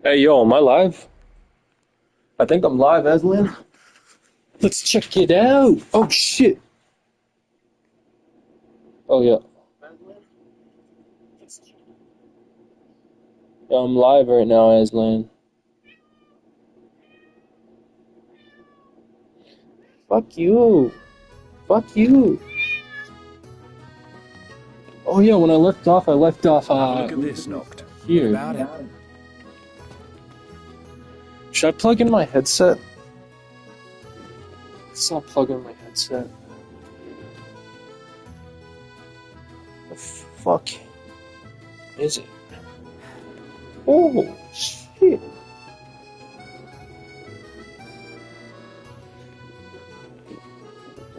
Hey yo, am I live? I think I'm live, Aslan. Let's check it out. Oh shit. Oh yeah. Yeah, I'm live right now, Aslan. Fuck you. Fuck you. Oh yeah, when I left off, Look at this, Noct. here. What about it? Should I plug in my headset? Let's not plug in my headset. The fuck is it? Oh shit.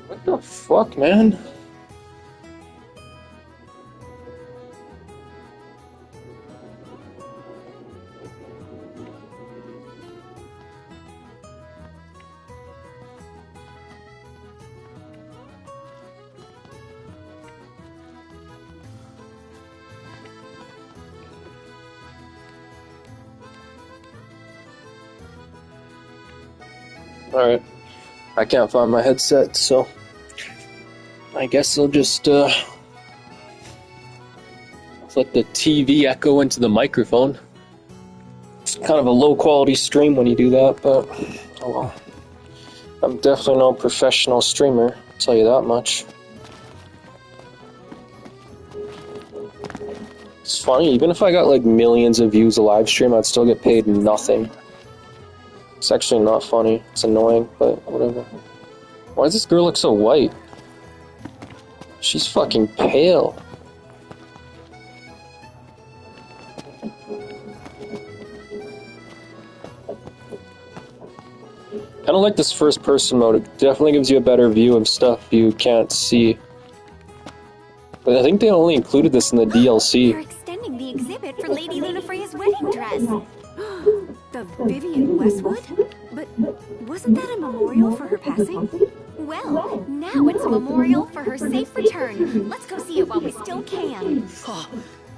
What the fuck, man? Alright. I can't find my headset, so I guess I'll just let the TV echo into the microphone. It's kind of a low quality stream when you do that, but oh well. I'm definitely no professional streamer, I'll tell you that much. It's funny, even if I got like millions of views a live stream, I'd still get paid nothing. It's actually not funny. It's annoying, but whatever. Why does this girl look so white? She's fucking pale. Kinda like this first person mode. It definitely gives you a better view of stuff you can't see. But I think they only included this in the DLC. They're extending the exhibit for Lady Lunafreya's wedding dress. The Vivian Westwood? But wasn't that a memorial for her passing? Well, now it's a memorial for her safe return. Let's go see it while we still can. Oh,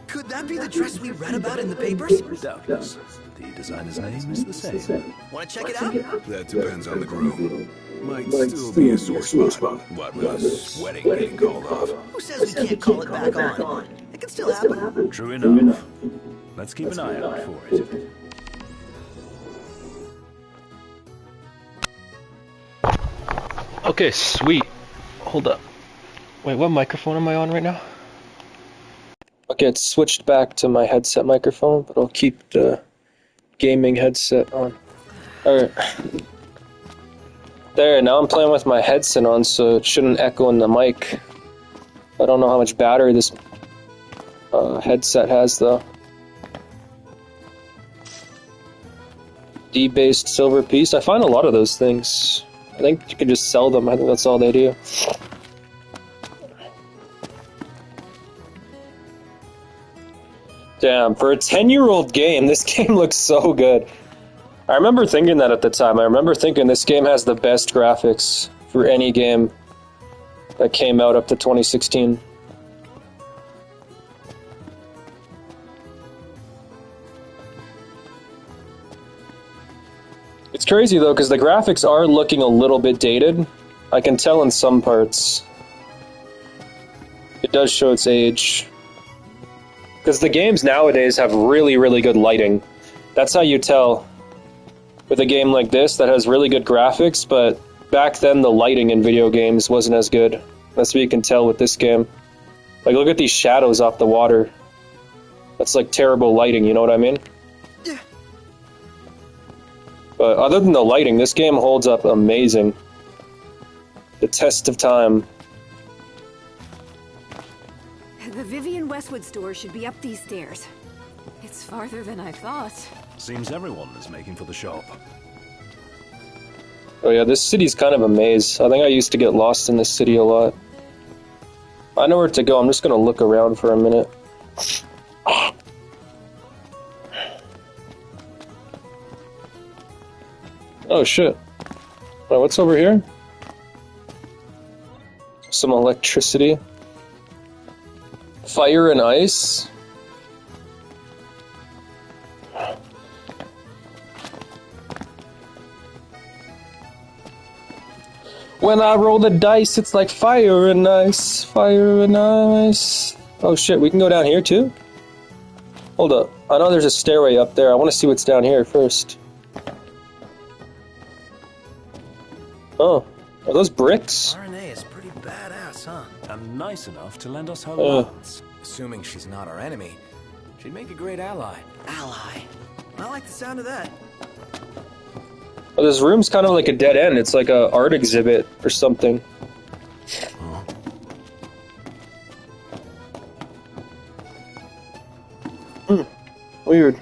could that be the dress we read about in the papers? Doubtless. The designer's name is the same. Want to check it out? That depends on the groom. Might still be a sore spot. What with this wedding getting called off. Who says we can't call it back on? It can still happen. True enough. Let's keep an eye out for it. Okay, sweet. Hold up. Wait, what microphone am I on right now? Okay, it's switched back to my headset microphone, but I'll keep the gaming headset on. Alright. There, now I'm playing with my headset on, so it shouldn't echo in the mic. I don't know how much battery this headset has, though. D-based silver piece. I find a lot of those things. I think you can just sell them. I think that's all they do. Damn, for a 10-year-old game, this game looks so good. I remember thinking that at the time. I remember thinking this game has the best graphics for any game that came out up to 2016. It's crazy though, because the graphics are looking a little bit dated. I can tell in some parts. It does show its age. Because the games nowadays have really, really good lighting. That's how you tell with a game like this that has really good graphics, but back then the lighting in video games wasn't as good. That's what you can tell with this game. Like, look at these shadows off the water. That's like terrible lighting, you know what I mean? Yeah. But other than the lighting, this game holds up amazing. The test of time. The Vivian Westwood store should be up these stairs. It's farther than I thought. Seems everyone is making for the shop. Oh yeah, this city's kind of a maze. I think I used to get lost in this city a lot. I know where to go, I'm just gonna look around for a minute. Oh shit. Wait, what's over here? Some electricity. Fire and ice. When I roll the dice, it's like fire and ice, fire and ice. Oh shit, we can go down here too? Hold up. I know there's a stairway up there. I want to see what's down here first. Oh, are those bricks? RNA is pretty badass, huh? And nice enough to lend us her Oh. lands. Assuming she's not our enemy, she'd make a great ally. Ally. I like the sound of that. Oh, this room's kind of like a dead end. It's like a art exhibit or something. Weird.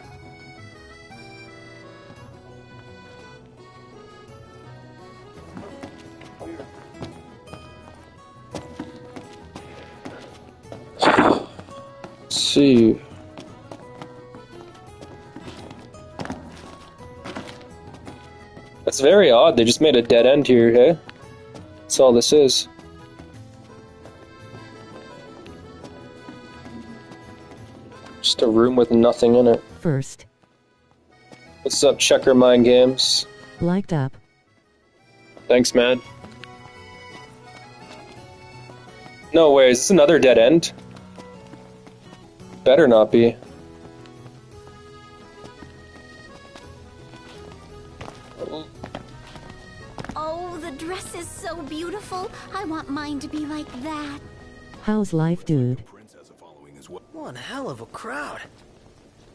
Let's see. That's very odd. They just made a dead end here, hey? That's all this is. Just a room with nothing in it. First, What's up, Checker Mind Games? liked up. Thanks, man. No way, is this another dead end? Better not be. Oh, the dress is so beautiful. I want mine to be like that. How's life, dude? Princess following as well. One hell of a crowd.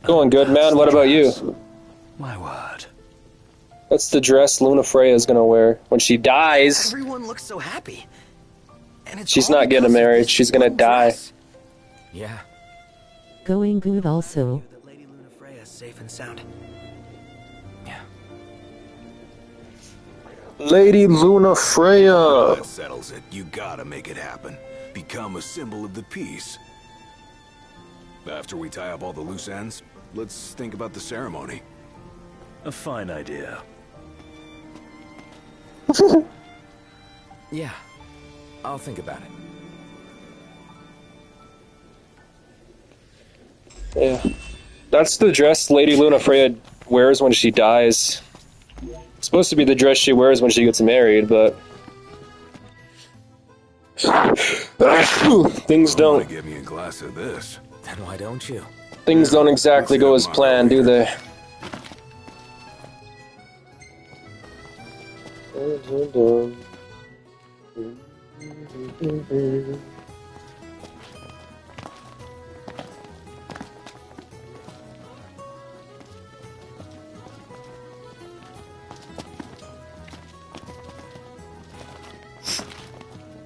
Going good, man. What about you? My word. That's the dress Luna Freya is gonna wear when she dies. Everyone looks so happy. And it's She's all not getting because of married. this She's gonna one die. dress. Yeah, Going good also. That Lady Luna Freya is safe and sound. yeah. Lady Luna Freya. That settles it. You gotta make it happen. Become a symbol of the peace. After we tie up all the loose ends, let's think about the ceremony. A fine idea. Yeah, I'll think about it. Yeah. That's the dress Lady Luna Freya wears when she dies. It's supposed to be the dress she wears when she gets married, but things You wanna don't give me a glass of this? Then why don't you? things don't exactly go as planned, do they?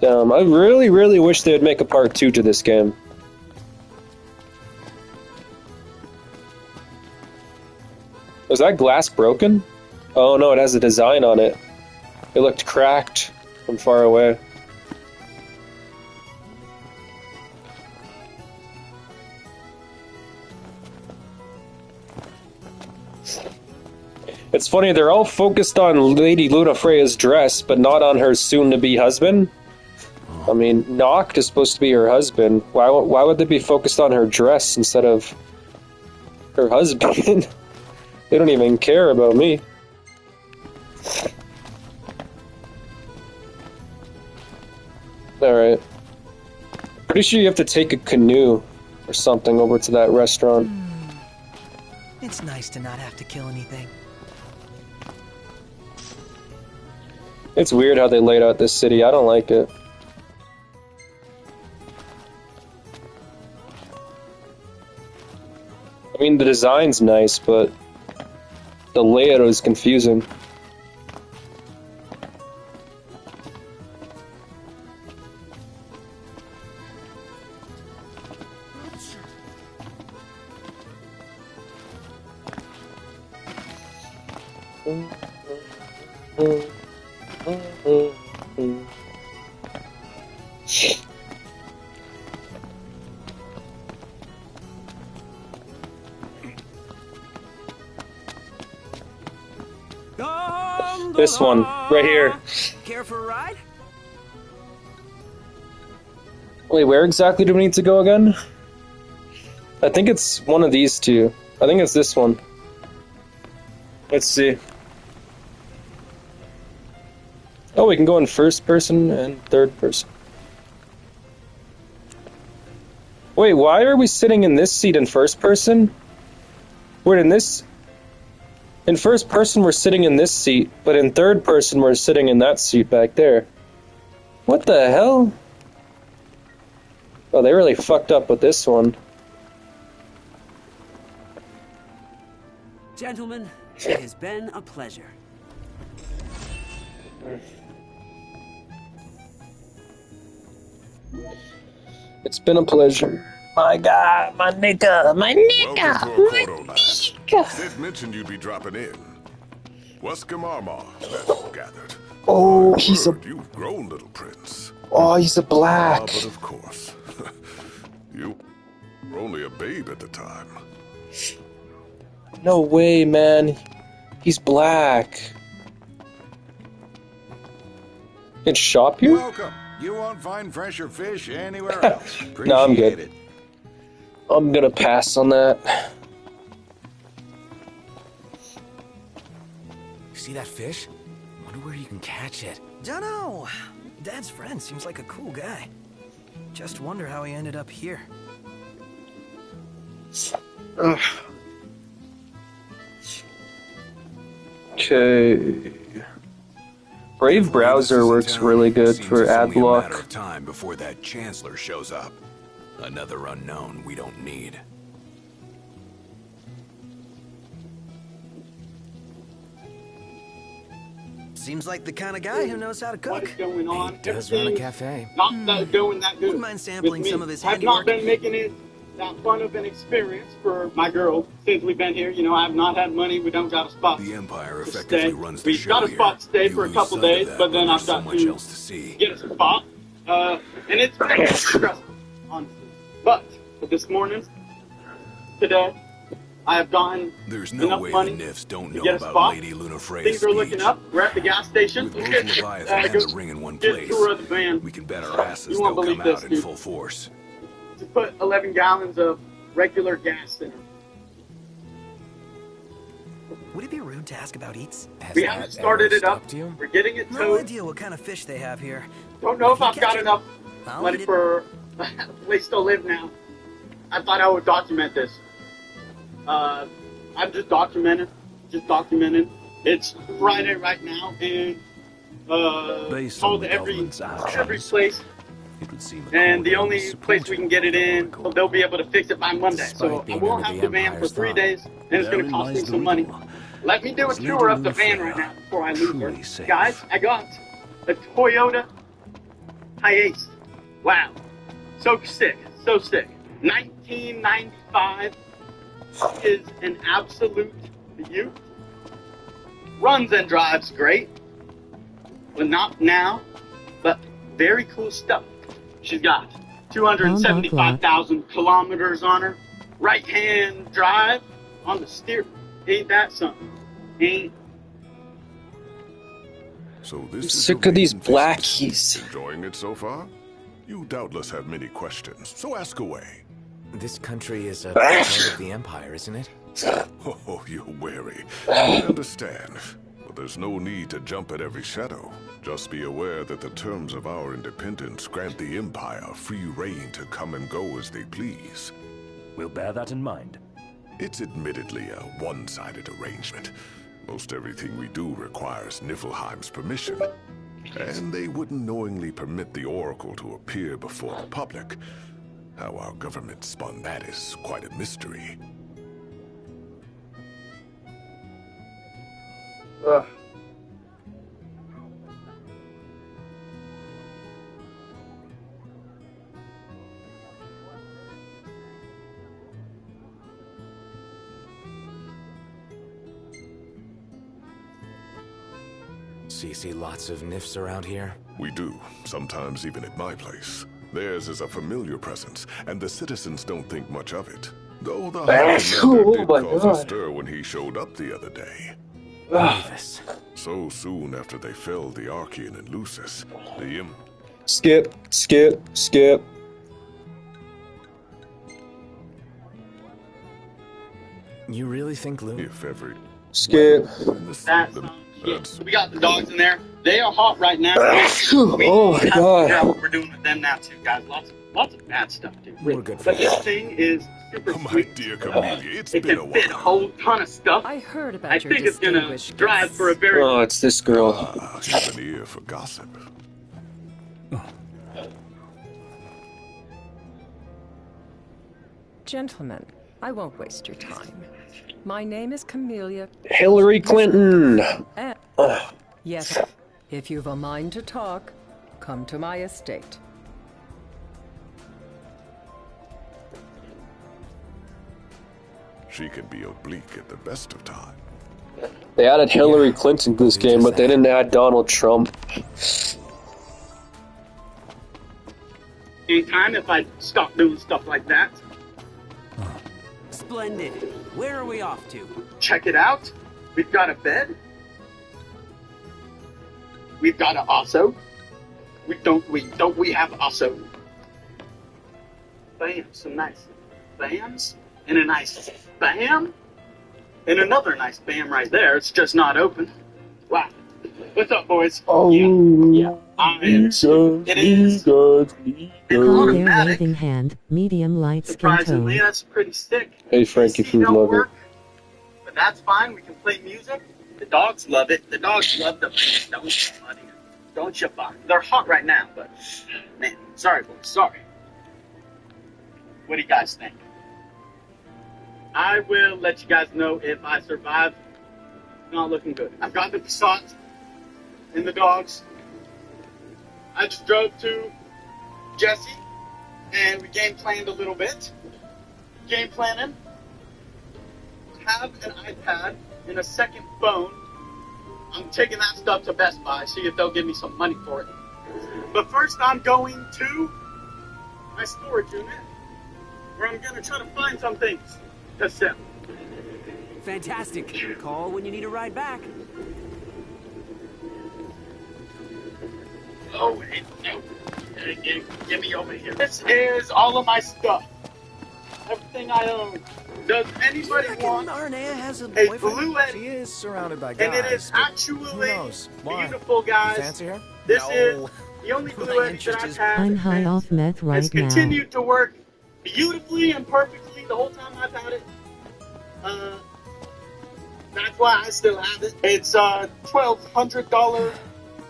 I really, really wish they would make a part 2 to this game. Was that glass broken? Oh no, it has a design on it. It looked cracked from far away. It's funny, they're all focused on Lady Luna Freya's dress, but not on her soon-to-be husband. I mean, Noct is supposed to be her husband. Why would they be focused on her dress instead of her husband? They don't even care about me. Alright. Pretty sure you have to take a canoe or something over to that restaurant. It's nice to not have to kill anything. It's weird how they laid out this city. I don't like it. I mean, the design's nice, but the layout is confusing. This one, right here. Care for a ride? Wait, where exactly do we need to go again? I think it's one of these two. I think it's this one. Let's see. Oh, we can go in first person and third person. Wait, why are we sitting in this seat in first person? Wait, in first person we're sitting in this seat, but in third person we're sitting in that seat back there. What the hell? Oh, they really fucked up with this one. Gentlemen, it has been a pleasure. It's been a pleasure. My God, my nigga, my Welcome nigga, to my Cordoland. nigga. Sid mentioned you'd be dropping in. Weskamarma, that's gathered. Oh, I've he's a heard you've grown, little prince. he's a black. Ah, but of course. You were only a babe at the time. No way, man. He's black. Can shop you? Welcome. You won't find fresher fish anywhere else. No, I'm good. Appreciate it. I'm gonna pass on that. You see that fish? Wonder where you can catch it. Dunno. Dad's friend seems like a cool guy. Just wonder how he ended up here. Ugh. Okay. Brave browser works really good Seems for it's ad only a matter block. of time before that chancellor shows up. Another unknown we don't need. Seems like the kind of guy who knows how to What cook. is going on? He does run a Everything cafe. not that doing that good. Wouldn't mind sampling with me. some of his I've not handiwork. been making it that fun of an experience for my girl since we've been here. You know, I've not had money. We don't got a spot. The Empire to effectively stay. runs the We've show got a here. spot to stay You for a lose couple sight of days, that but then when I've there's so got much to else to see. get a spot. And it's been stressful, honestly. But this morning, today, I have gotten There's no enough way money the Nifs don't to know get a about spot. Lady Luna Freya's Things are looking speech. up. We're at the gas station. With both Leviathan and Go the Ring in one get a place, tour of the van. we can bet our asses You they'll won't believe come this, out in dude. full force. To put 11 gallons of regular gas in her. Would it be rude to ask about eats? Has We that haven't started ever it up. stopped you? We're getting it No towed. idea what kind of fish they have here. Don't know if If you I've got catch it, enough I'll money eat it. for a place to live now. I thought I would document this. I'm just documenting. It's Friday right now, and Based called on the every government's every actions, place, it would seem and the Accordion only is place we can get it in, supporting they'll be able to fix it by Monday. So Despite I being won't under have the the van for Empire's 3 thumb. days, and it's going Therein to cost me lies the some money. riddle. Let me do a Was tour Lady of the van Luna right now before I leave truly her. safe? Guys, I got a Toyota Hiace. Wow. So sick. 1995 is an absolute beaut. Runs and drives great. But not now. But very cool stuff. She's got 275,000 kilometers on her. Right-hand drive on the steer. Ain't that something? Ain't. So this is Sick of these a maiden visit. blackies. Enjoying it so far? You doubtless have many questions, so ask away. This country is a part of the Empire, isn't it? Oh, you're wary. I understand. But there's no need to jump at every shadow. Just be aware that the terms of our independence grant the Empire free reign to come and go as they please. We'll bear that in mind. It's admittedly a one-sided arrangement. Most everything we do requires Niflheim's permission. And they wouldn't knowingly permit the Oracle to appear before the public. How our government spun that is quite a mystery. Ugh. So you see lots of Nifs around here? We do, sometimes even at my place. Theirs is a familiar presence, and the citizens don't think much of it. Though the High Commander did cause a stir when he showed up the other day. Davis. So soon after they felled the Archean and Lucis, the Skip. You really think Luna? if every Skip. That's we got the dogs in there. They are hot right now. Oh my have to God. figure out what we're doing with them now too, guys. Lots of bad stuff, dude. We're good for But this thing is super My sweet. dear Camellia, it's It been a can fit a while. whole ton of stuff. I heard about I your think it's gonna distinguished drive for a guests. very Oh, it's this girl. Ah, she's an ear for gossip. Gentlemen, I won't waste your time. My name is Camellia. Hillary Clinton. And yes, if you've a mind to talk, come to my estate. She can be oblique at the best of times. They added Hillary Clinton to this game, but they didn't add Donald Trump. in time if I stop doing stuff like that. Splendid. Where are we off to? Check it out. We've got a bed. We've got an osso. We have osso. Bam, some nice bams, and a nice bam, and another nice bam right there. It's just not open. Wow. What's up, boys? Oh, yeah. It is. Oh, there, automatic. waving hand, medium light skin Surprisingly, tone. that's pretty sick. Hey, Frankie PC Food don't Lover. work, but that's fine. We can play music. The dogs love it. The dogs love the don't you, buddy? They're hot right now, but man, sorry, boys. Sorry. What do you guys think? I will let you guys know if I survive. Not looking good. I've got the Passat and the dogs. I just drove to Jesse, and we game planned a little bit. Game planning. Have an iPad and a second phone. I'm taking that stuff to Best Buy, see if they'll give me some money for it. But first, I'm going to my storage unit, where I'm going to try to find some things to sell. Fantastic. Call when you need a ride back. Oh, wait, no. Get me over here. This is all of my stuff. Everything I own. Does anybody want Arnea has a a boyfriend? Blue Eddy? She is surrounded by guys. And it is but actually who knows? Why? beautiful, guys. You fancy her? This No. is the only My Blue Eddy interest that I've is- had. I'm high off meth It's right now. continued to work beautifully and perfectly the whole time I've had it. That's why I still have it. It's a $1,200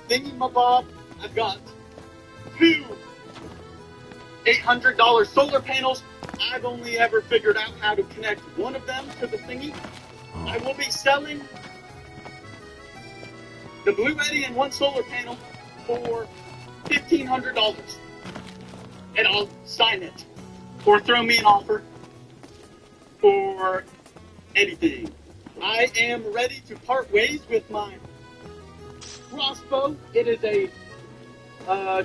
thingy-mabob. I've got two $800 solar panels. I've only ever figured out how to connect one of them to the thingy. I will be selling the Blue Eddy and one solar panel for $1,500. And I'll sign it. Or throw me an offer for anything. I am ready to part ways with my crossbow. It is a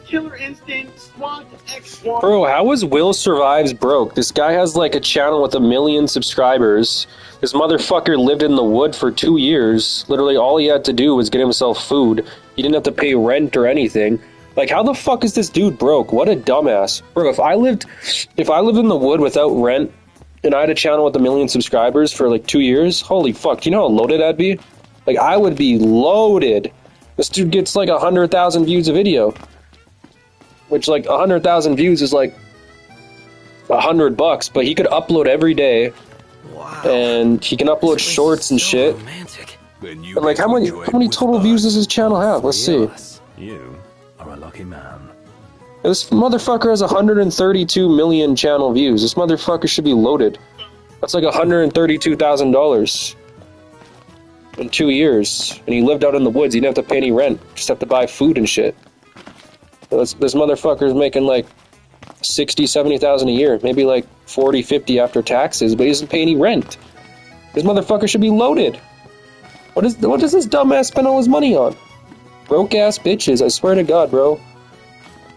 Killer Instinct SWAT X1. Bro, how is Will Survives broke? This guy has like a channel with 1 million subscribers. This motherfucker lived in the wood for 2 years. Literally all he had to do was get himself food. He didn't have to pay rent or anything. Like, how the fuck is this dude broke? What a dumbass. Bro, if I lived in the wood without rent and I had a channel with 1 million subscribers for like 2 years, holy fuck, do you know how loaded I'd be? Like, I would be loaded. This dude gets like 100,000 views a video. Which, like, 100,000 views is like $100, but he could upload every day. Wow. And he can upload This short is and so shit. romantic. Then you And like, get how to many enjoy it with total us. views does his channel have? Let's see. You are a lucky man. This motherfucker has 132 million channel views. This motherfucker should be loaded. That's like $132,000 in 2 years. And he lived out in the woods. He didn't have to pay any rent. Just have to buy food and shit. This motherfucker's making like 60, 70,000 a year. Maybe like 40, 50 after taxes, but he doesn't pay any rent. This motherfucker should be loaded. What does this dumbass spend all his money on? Broke ass bitches, I swear to God, bro.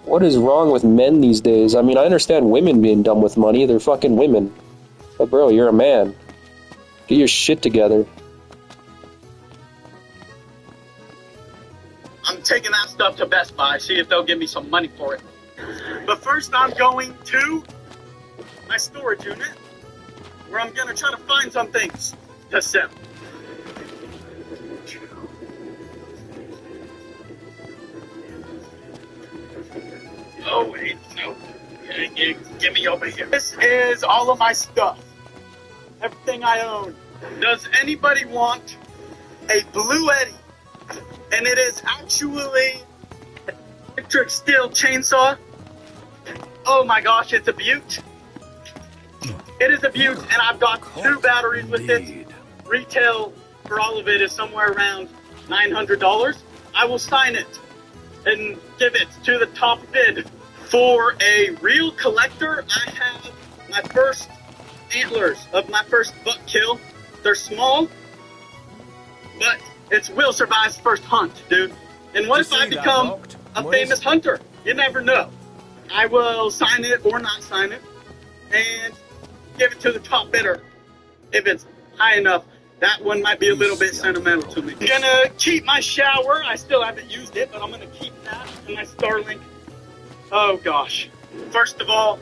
What is wrong with men these days? I mean, I understand women being dumb with money. They're fucking women. But bro, you're a man. Get your shit together. I'm taking that stuff to Best Buy, see if they'll give me some money for it. But first, I'm going to my storage unit, where I'm going to try to find some things to sell. Oh, wait, no. Get me over here. This is all of my stuff. Everything I own. Does anybody want a Blue Eddy? And it is actually an electric steel chainsaw. Oh my gosh, it's a beaut. It is a beaut, and I've got 2 batteries with it. Retail for all of it is somewhere around $900. I will sign it and give it to the top bid. For a real collector, I have my first antlers of my first buck kill. They're small, but it's Will Survive's first hunt, dude. And what if I become a famous hunter? You never know. I will sign it or not sign it and give it to the top bidder. If it's high enough, that one might be a little bit sentimental to me. I'm gonna keep my shower. I still haven't used it, but I'm gonna keep that and my Starlink. Oh gosh. First of all,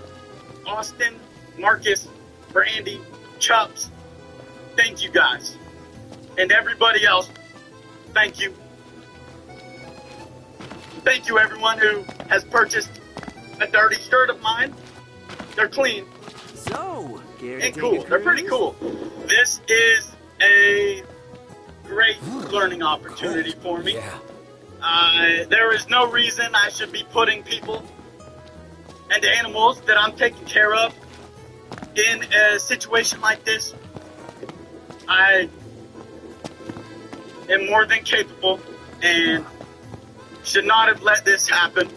Austin, Marcus, Brandy, Chubbs, thank you guys. And everybody else, thank you. Thank you everyone who has purchased a dirty shirt of mine. They're clean. So, and cool. They're pretty cool. This is a great learning opportunity for me. There is no reason I should be putting people and animals that I'm taking care of in a situation like this. I am more than capable and should not have let this happen.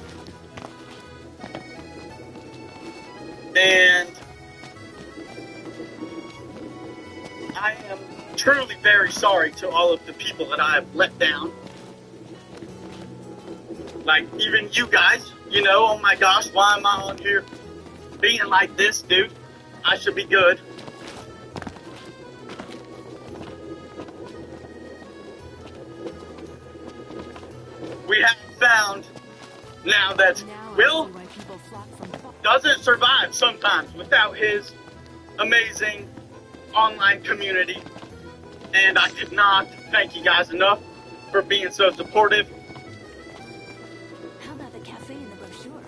And I am truly very sorry to all of the people that I have let down. Like, even you guys, you know, oh my gosh, why am I on here being like this, dude? I should be good. We have found now that Will doesn't survive sometimes without his amazing online community. And I could not thank you guys enough for being so supportive. How about the cafe in the brochure?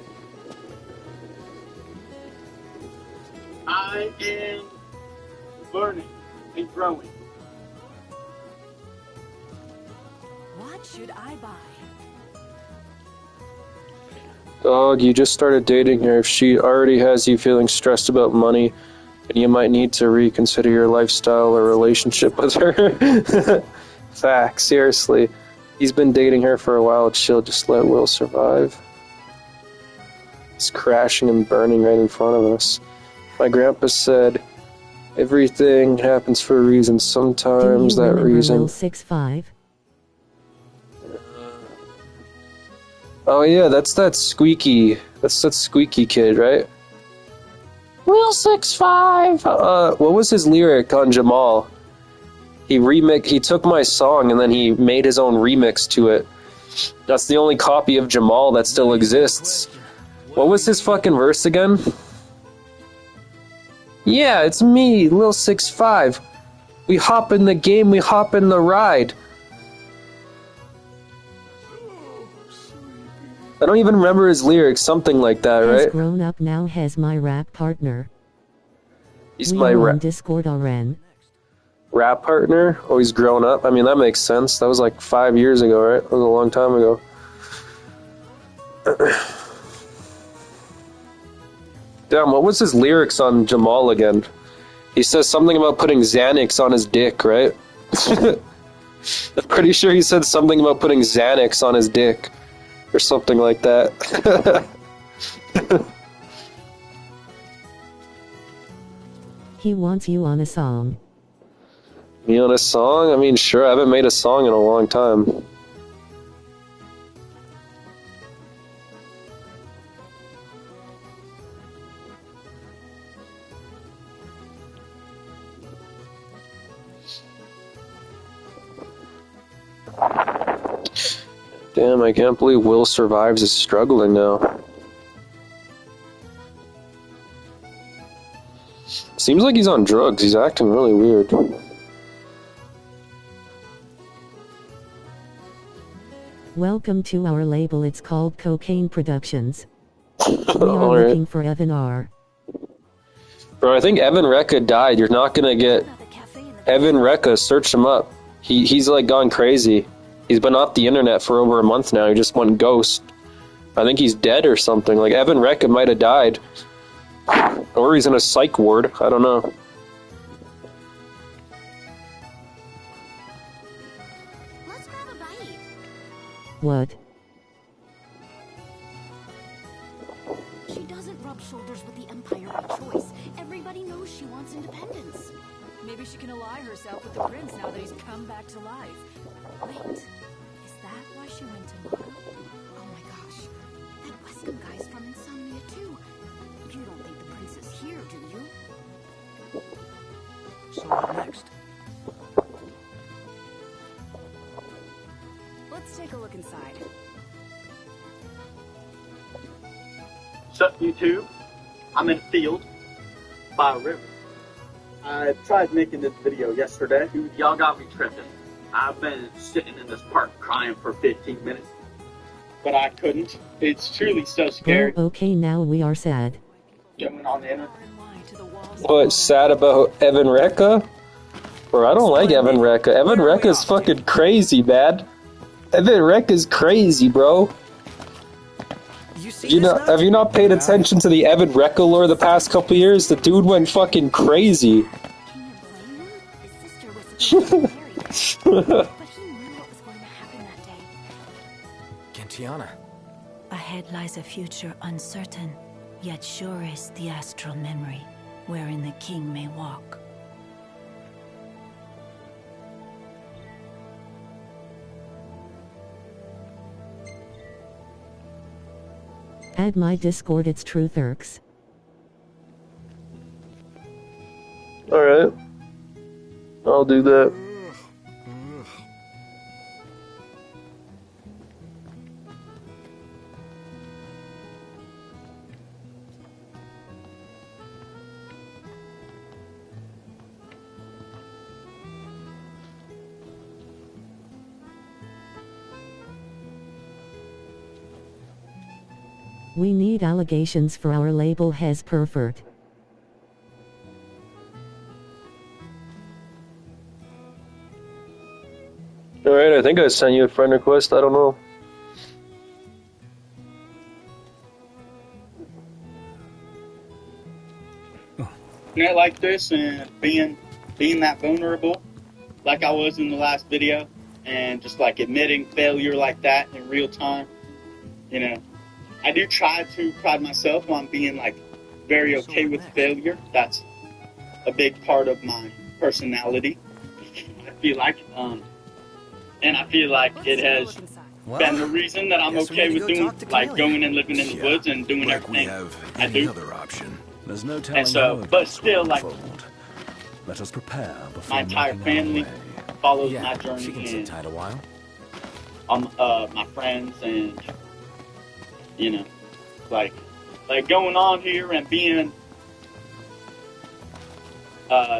I am learning and growing. What should I buy? Dog, you just started dating her. If she already has you feeling stressed about money, then you might need to reconsider your lifestyle or relationship with her. Fact, seriously. He's been dating her for a while, and she'll just let Will survive. It's crashing and burning right in front of us. My grandpa said, everything happens for a reason. Sometimes that reason... Will 6'5"? Oh yeah, that's that squeaky kid, right? Will 6'5". What was his lyric on Jamal? He took my song and then he made his own remix to it. That's the only copy of Jamal that still exists. What was his fucking verse again? Yeah, it's me, Lil 6'5". We hop in the game, we hop in the ride. I don't even remember his lyrics, something like that, right? Has grown up now, has my rap partner. He's we my are on Discord RN. Rap partner? Oh, he's grown up? I mean, that makes sense. That was like 5 years ago, right? That was a long time ago. Damn, what was his lyrics on Jamal again? He says something about putting Xanax on his dick, right? I'm pretty sure he said something about putting Xanax on his dick. Or something like that. He wants you on a song. Me on a song? I mean, sure, I haven't made a song in a long time. Damn, I can't believe Will Survives is struggling now. Seems like he's on drugs. He's acting really weird. Welcome to our label. It's called Cocaine Productions. We are Alright. looking for Evan R. Bro, I think Evan Rekka died. You're not gonna get Evan Rekka. Search him up. He's like gone crazy. He's been off the internet for over a month now. He just went ghost. I think he's dead or something. Like Evan Rekka might have died. Or he's in a psych ward. I don't know. Let's grab a bite. What? She doesn't rub shoulders with the Empire by choice. Everybody knows she wants independence. Maybe she can ally herself with the prince now that he's come back to life. Wait, is that why she went to Mara? Oh my gosh, that Wescom guy's from Insomnia too. You don't think the prince is here, do you? So what next? Let's take a look inside. Sup, YouTube? I'm in a field by a river. I tried making this video yesterday. Dude, y'all got me tripping. I've been sitting in this park crying for 15 minutes. But I couldn't. It's truly so scary. Oh, okay, now we are sad. Going on the internet. What's sad about Evan Rekka? Bro, I don't like Evan Rekka. Evan Rekka's fucking crazy, man. Evan Rekka's crazy, bro. Have you not paid attention to the Evan Rekka lore the past couple years? The dude went fucking crazy. His sister was supposed to be married, but he knew what was going to happen that day. Gentiana. Ahead lies a future uncertain, yet sure is the astral memory, wherein the king may walk. Add my Discord, it's Truthurks. Alright. I'll do that. We need allegations for our label has pervert. Alright, I think I sent you a friend request, I don't know. Night like this and being that vulnerable, like I was in the last video, and just like admitting failure like that in real time, you know, I do try to pride myself on being like very okay with failure. That's a big part of my personality. I feel like, and I feel like it has been the reason that I'm okay with doing, like going and living in the woods and doing everything I do. There's no telling And so, but still, like, let us prepare before my entire family follows my journey. She can sit tight a while. My friends and, you know, like going on here and being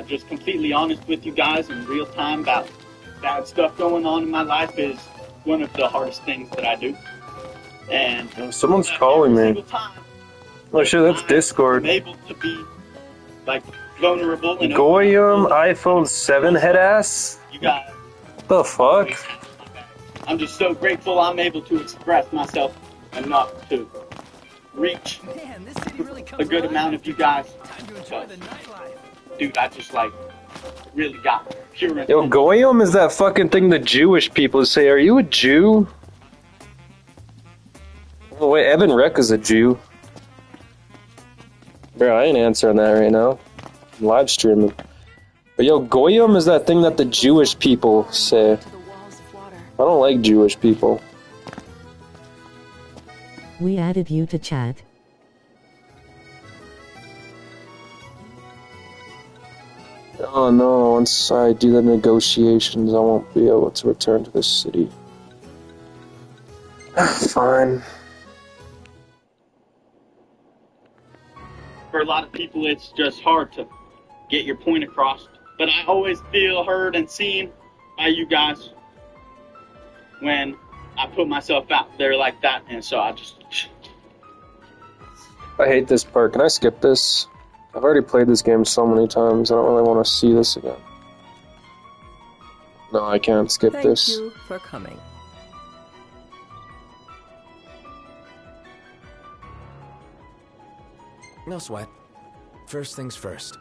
just completely honest with you guys in real time about bad stuff going on in my life is one of the hardest things that I do. And someone's calling me. Oh shit, that's Discord. I'm able to be like vulnerable and Goyam iPhone 7 head ass? You guys. The fuck? I'm just so grateful I'm able to express myself enough to reach a good amount of you guys. Dude, I just like really got pure. Yo, Goyam is that fucking thing the Jewish people say. Are you a Jew? Oh wait, Evan Rekka's a Jew. Bro, I ain't answering that right now. I'm live streaming. But yo, Goyam is that thing that the Jewish people say. I don't like Jewish people. We added you to chat. Oh no, once I do the negotiations, I won't be able to return to the city. Fine. For a lot of people, it's just hard to get your point across. But I always feel heard and seen by you guys when I put myself out there like that. And so I just I hate this part. Can I skip this? I've already played this game so many times. I don't really want to see this again. No, I can't skip this. Thank you for coming. No sweat. First things first.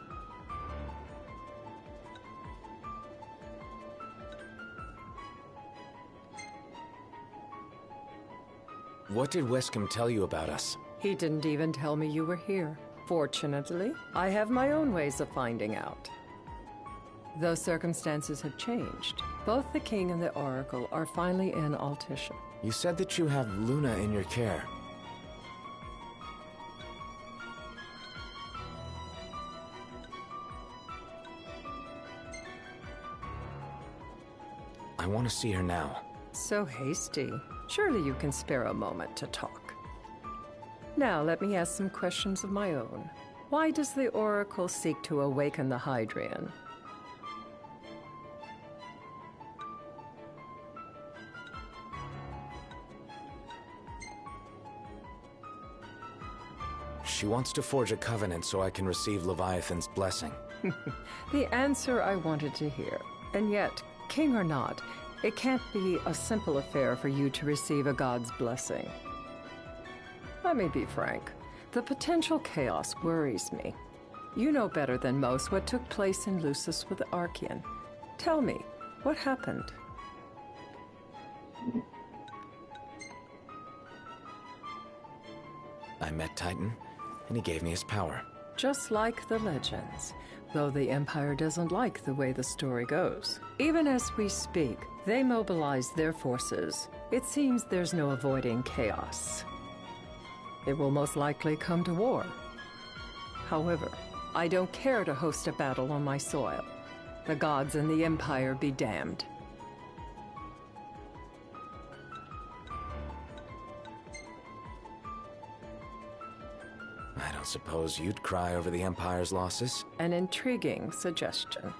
What did Wescombe tell you about us? He didn't even tell me you were here. Fortunately, I have my own ways of finding out. Though circumstances have changed, both the King and the Oracle are finally in Altissia. You said that you have Luna in your care. I want to see her now. So hasty. Surely you can spare a moment to talk. Now let me ask some questions of my own. Why does the Oracle seek to awaken the Hydrian? She wants to forge a covenant so I can receive Leviathan's blessing. The answer I wanted to hear. And yet, king or not, it can't be a simple affair for you to receive a god's blessing. Let me be frank. The potential chaos worries me. You know better than most what took place in Lucis with the Archean. Tell me, what happened? I met Titan, and he gave me his power. Just like the legends, though the Empire doesn't like the way the story goes. Even as we speak, they mobilize their forces. It seems there's no avoiding chaos. It will most likely come to war. However, I don't care to host a battle on my soil. The gods and the Empire be damned. I don't suppose you'd cry over the Empire's losses? An intriguing suggestion.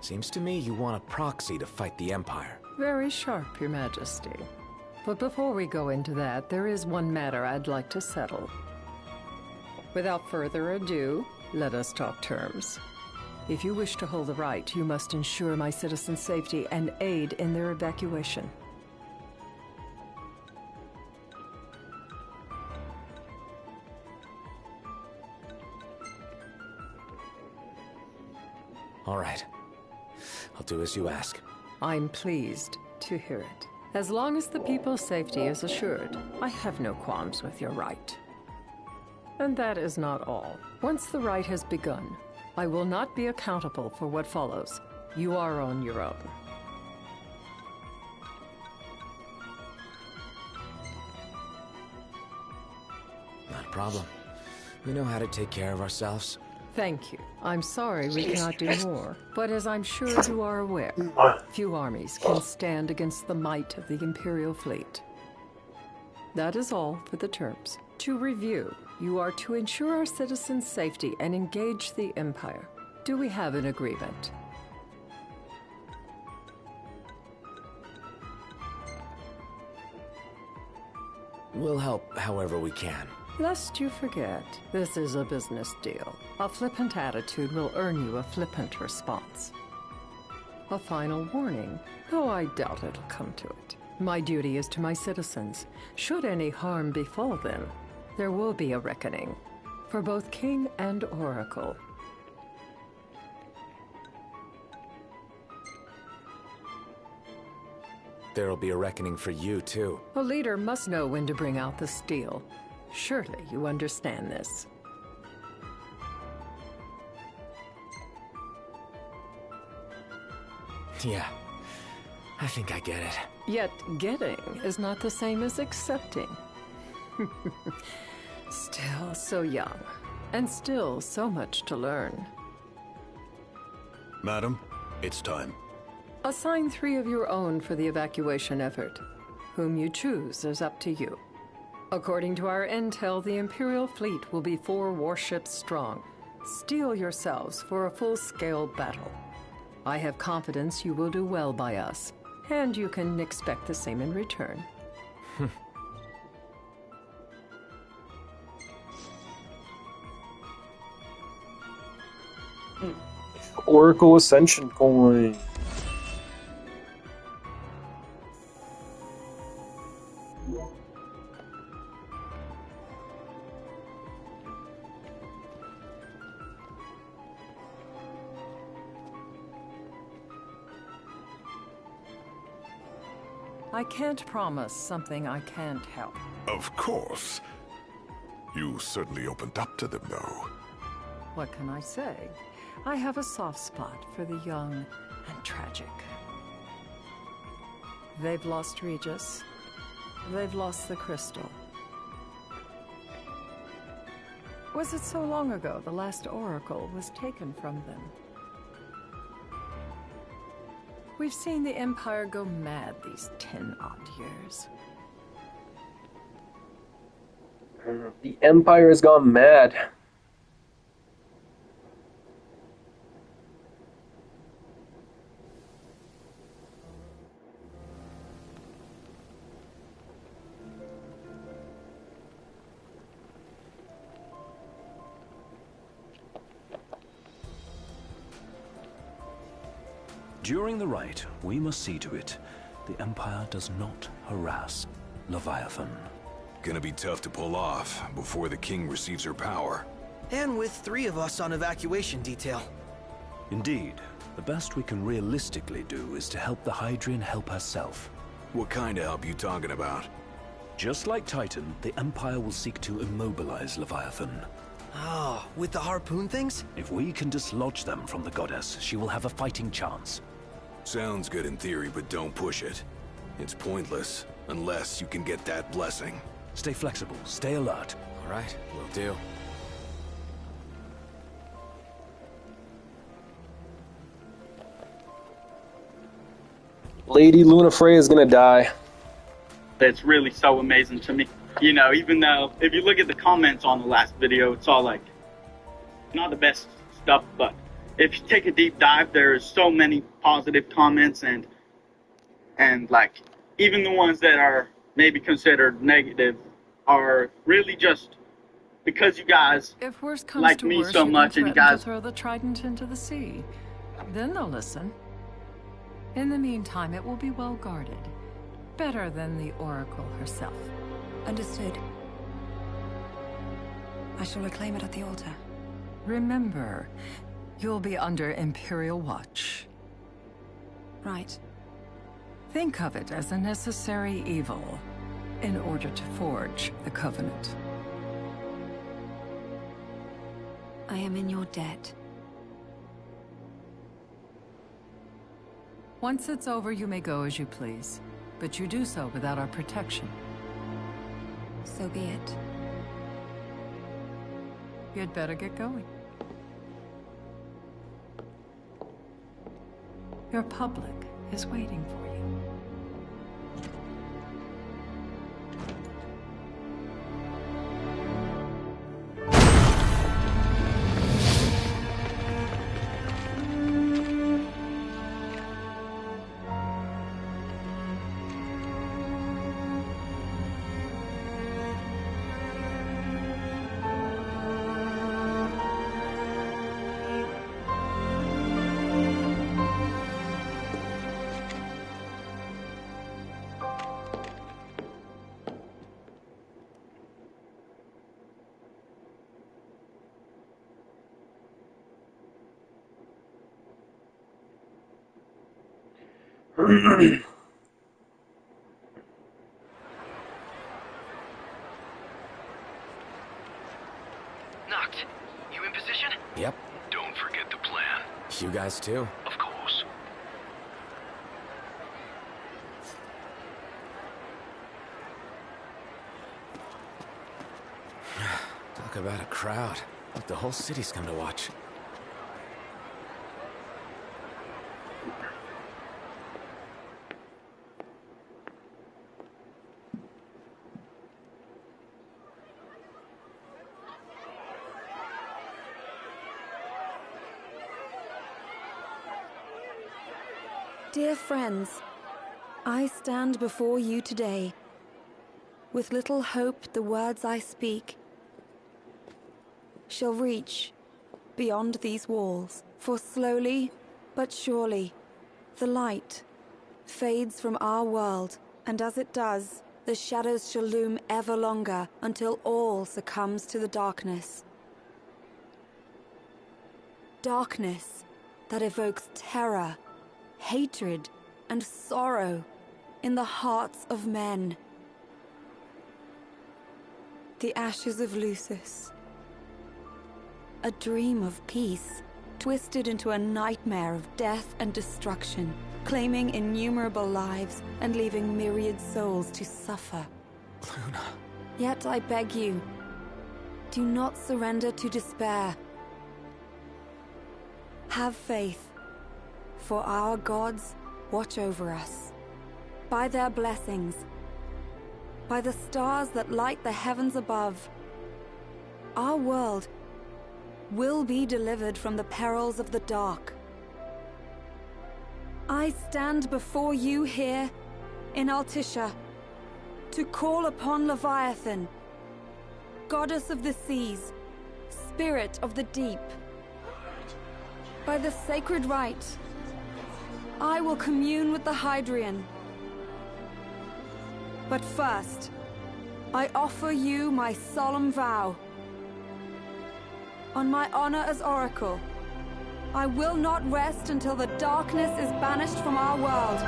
Seems to me you want a proxy to fight the Empire. Very sharp, Your Majesty. But before we go into that, there is one matter I'd like to settle. Without further ado, let us talk terms. If you wish to hold the right, you must ensure my citizens' safety and aid in their evacuation. All right. I'll do as you ask. I'm pleased to hear it. As long as the people's safety is assured, I have no qualms with your right. And that is not all. Once the rite has begun, I will not be accountable for what follows. You are on your own. Not a problem. We know how to take care of ourselves. Thank you. I'm sorry we cannot do more, but as I'm sure you are aware, few armies can stand against the might of the Imperial fleet. That is all for the terms. To review, you are to ensure our citizens' safety and engage the Empire. Do we have an agreement? We'll help however we can. Lest you forget, this is a business deal. A flippant attitude will earn you a flippant response. A final warning, though I doubt it'll come to it. My duty is to my citizens. Should any harm befall them, there will be a reckoning. For both King and Oracle. There'll be a reckoning for you, too. A leader must know when to bring out the steel. Surely you understand this. Yeah, I think I get it. Yet getting is not the same as accepting. Still so young, and still so much to learn. Madam, it's time. Assign 3 of your own for the evacuation effort. Whom you choose is up to you. According to our intel, the Imperial fleet will be 4 warships strong. Steel yourselves for a full-scale battle. I have confidence you will do well by us. And you can expect the same in return. Oracle Ascension coin. I can't promise something I can't help. Of course. You certainly opened up to them, though. What can I say? I have a soft spot for the young and tragic. They've lost Regis. They've lost the crystal. Was it so long ago the last oracle was taken from them? We've seen the Empire go mad these 10-odd years. The Empire has gone mad. During the rite, we must see to it the Empire does not harass Leviathan. Gonna be tough to pull off before the king receives her power. And with 3 of us on evacuation detail. Indeed, the best we can realistically do is to help the Hydrian help herself. What kind of help you talking about? Just like Titan, the Empire will seek to immobilize Leviathan. Oh, with the harpoon things? If we can dislodge them from the goddess, she will have a fighting chance. Sounds good in theory, but don't push it. It's pointless, unless you can get that blessing. Stay flexible, stay alert. All right, will do. Lady Lunafreya is gonna die. It's really so amazing to me. You know, even though, if you look at the comments on the last video, it's all like, not the best stuff, but if you take a deep dive, there's so many positive comments and like, even the ones that are maybe considered negative are really just because you guys If worse comes like to me worse, so you much can and you threaten guys to throw the trident into the sea. Then they'll listen. In the meantime, it will be well guarded. Better than the Oracle herself. Understood. I shall reclaim it at the altar. Remember, you'll be under Imperial watch. Right. Think of it as a necessary evil in order to forge the Covenant. I am in your debt. Once it's over, you may go as you please. But you do so without our protection. So be it. You'd better get going. Your public is waiting for you. Knocked. You in position? Yep. Don't forget the plan. You guys too? Of course. Talk about a crowd. Like the whole city's come to watch. Dear friends, I stand before you today, with little hope the words I speak shall reach beyond these walls. For slowly but surely, the light fades from our world, and as it does, the shadows shall loom ever longer until all succumbs to the darkness. Darkness that evokes terror, hatred, and sorrow in the hearts of men. The ashes of Lucis. A dream of peace, twisted into a nightmare of death and destruction, claiming innumerable lives and leaving myriad souls to suffer. Luna. Yet I beg you, do not surrender to despair. Have faith, for our gods watch over us. By their blessings, by the stars that light the heavens above, our world will be delivered from the perils of the dark. I stand before you here in Altissia to call upon Leviathan, goddess of the seas, spirit of the deep. By the sacred rite, I will commune with the Hydrian. But first, I offer you my solemn vow. On my honor as Oracle, I will not rest until the darkness is banished from our world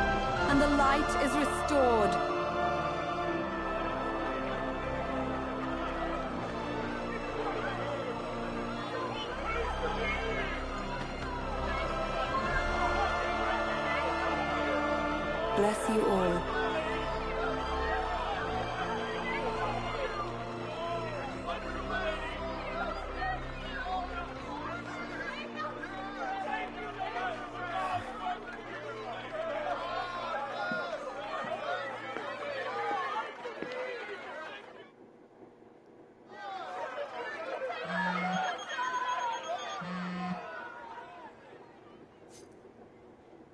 and the light is restored. Bless you all.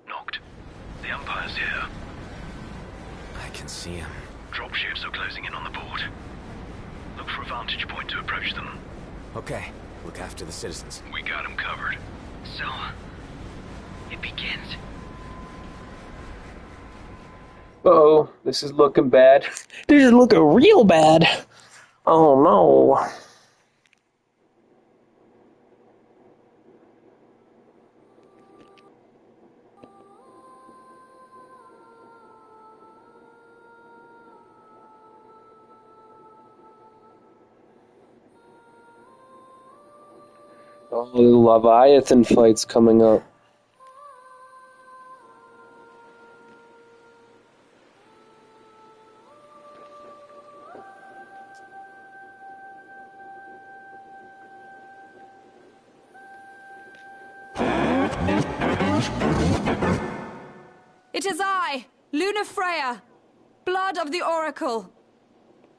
Knocked. The Empire's here. I can see him. Dropships are closing in on the port. Look for a vantage point to approach them. Okay, look after the citizens. We got them covered. So, it begins. Uh-oh, this is looking bad. This is looking real bad. Oh no. Oh, the Leviathan fight's coming up. It is I, Luna Freya, blood of the Oracle.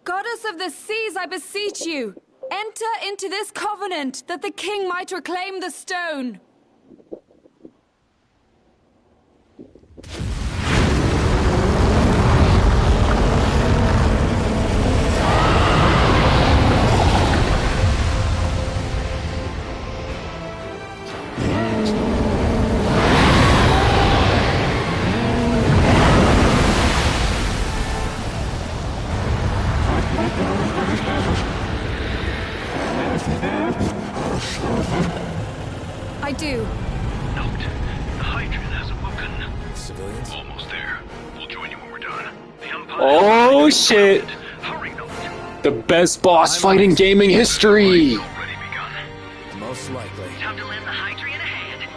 Goddess of the seas, I beseech you, enter into this covenant that the king might reclaim the stone. I do. Knocked. The Hydrian has awoken. Civilians? Almost there. We'll join you when we're done. The Empire. Oh shit! Hurry, Knocked. The best boss fight in gaming history! Most likely. Time to lend the Hydrian a hand.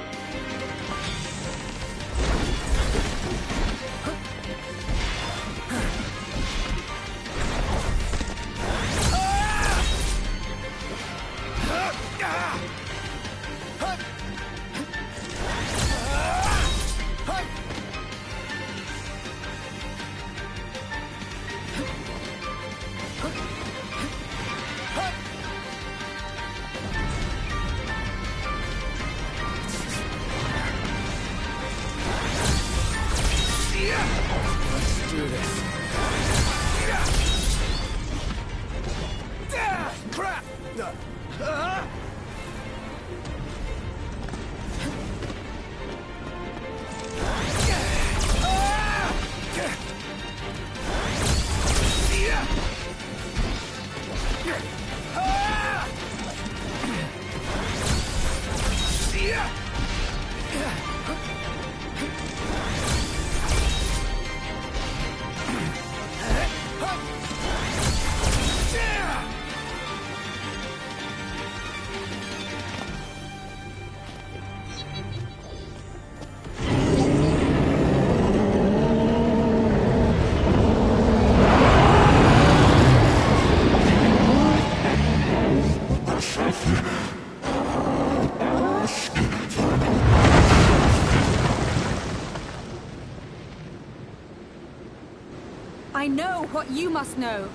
I know what you must know.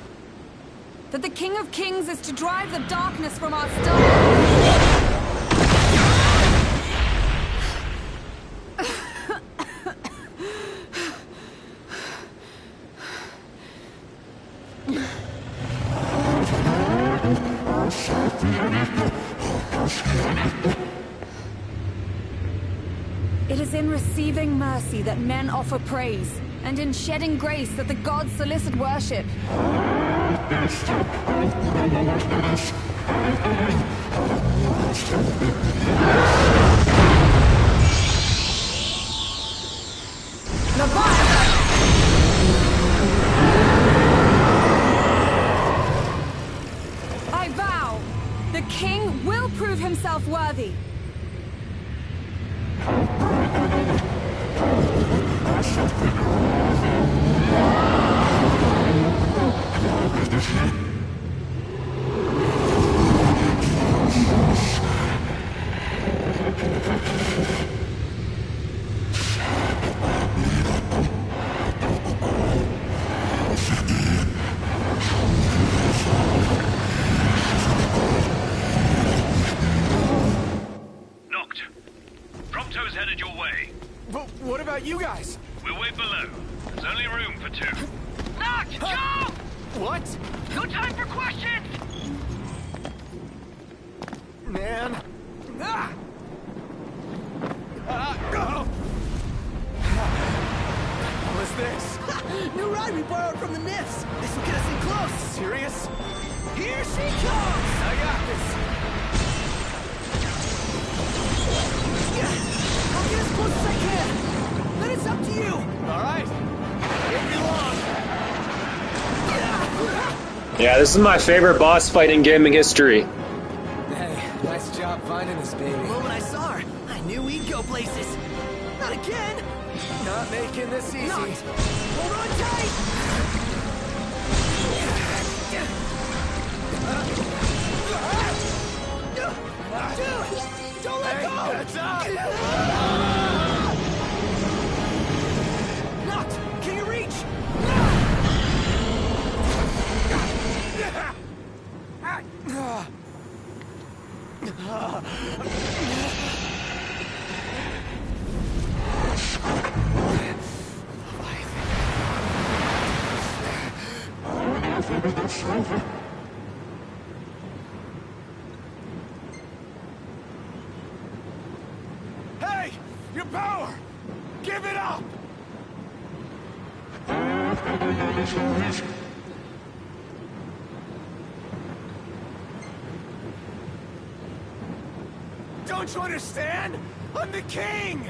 That the King of Kings is to drive the darkness from our stars. It is in receiving mercy that men offer praise, and in shedding grace that the gods solicit worship. I vow, the king will prove himself worthy. Knocked. Prompto's headed your way. But what about you guys? We'll wait below. There's only room for two. Knocked! Jump! What? No time for questions! Man. Ah! Oh. What's this? New ride we borrowed from the Nifs. This will get us in close. Serious? Here she comes! I got this. I'll get as close as I can. Then it's up to you. All right. Won't be long. Yeah, this is my favorite boss fight in gaming history. Hey, nice job finding this baby. The moment I saw her, I knew we'd go places. Not again. Not making this easy. Not. Hold on tight. Dude, don't let go. That's up. Knocked. Can you reach? Hey! Your power! Give it up! Don't you understand? I'm the king!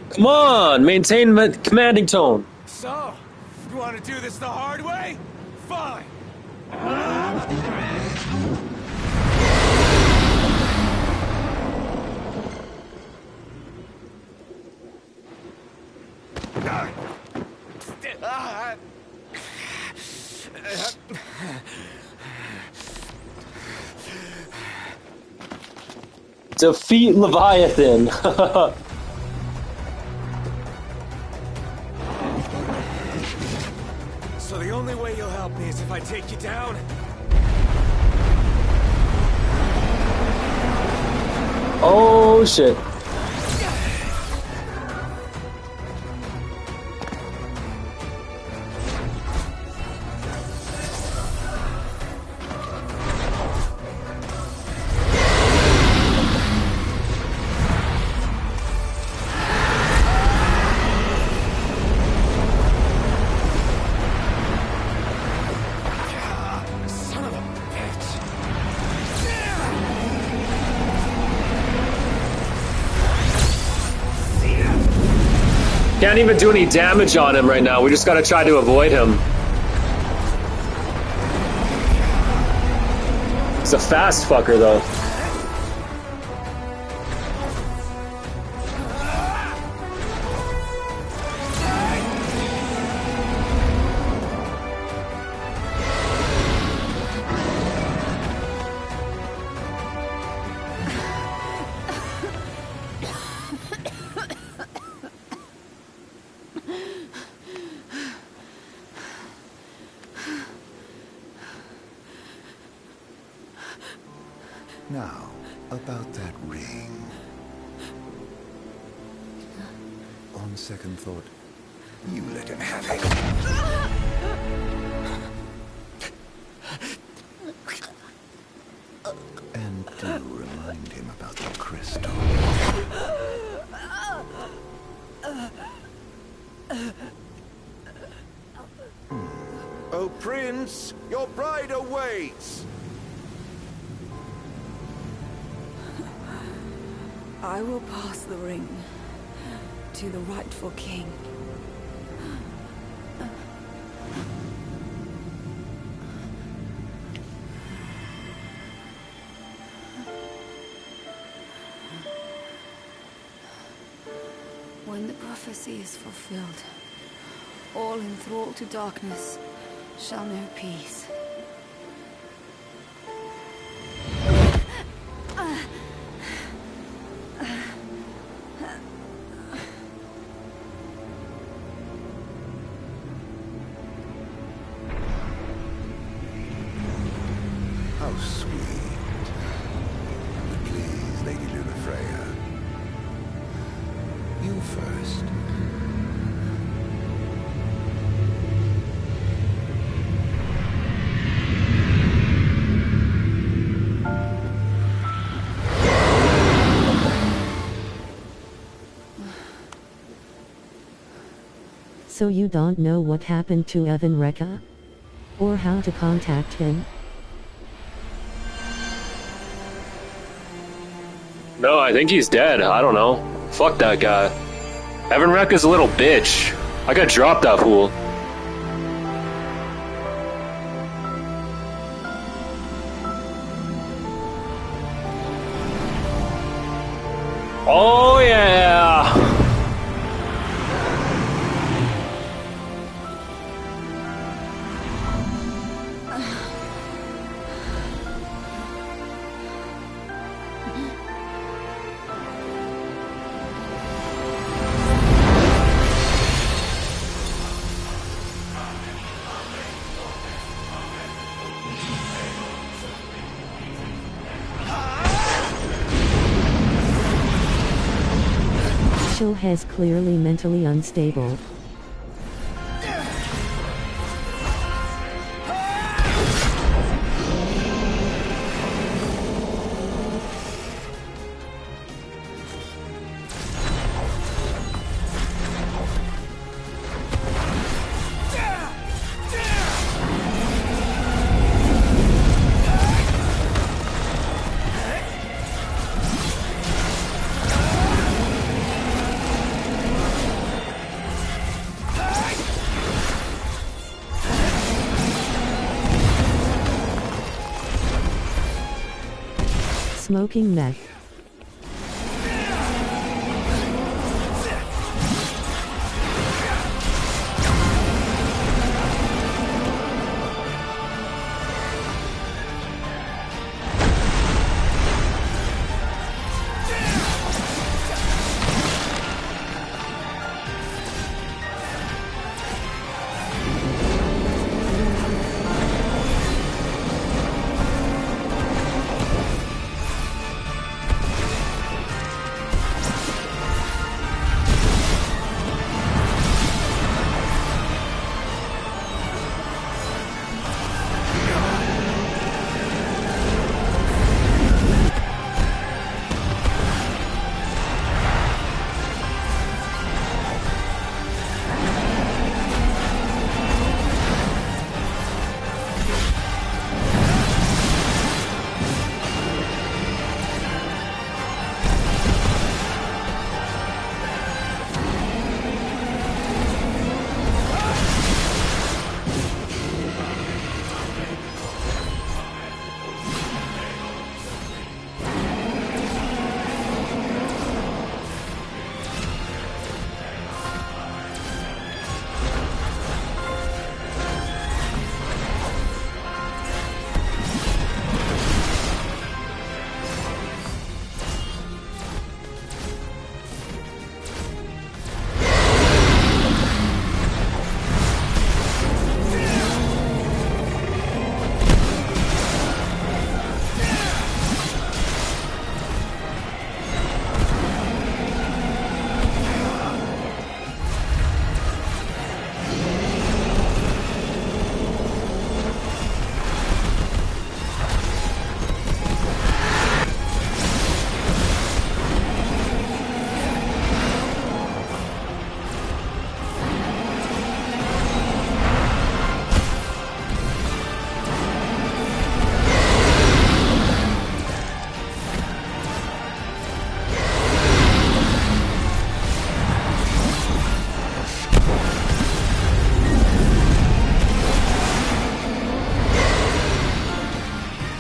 Come on, maintain commanding tone. So, you want to do this the hard way? Fine! Defeat Leviathan. So the only way you'll help me is if I take you down? Oh shit. Can't even do any damage on him right now. We just gotta try to avoid him. He's a fast fucker, though. Now, about that ring. On second thought, you let him have it. And do remind him about the crystal. Oh, Prince, your bride awaits! I will pass the ring to the rightful king. When the prophecy is fulfilled, all enthralled to darkness shall know peace. How sweet. But please, Lady Lunafreya. You first. So you don't know what happened to Evan Rekka? Or how to contact him? No, I think he's dead. I don't know. Fuck that guy. Evan Reck is a little bitch. I got dropped that fool. Oh yeah! Mitchell is clearly mentally unstable. Smoking meth.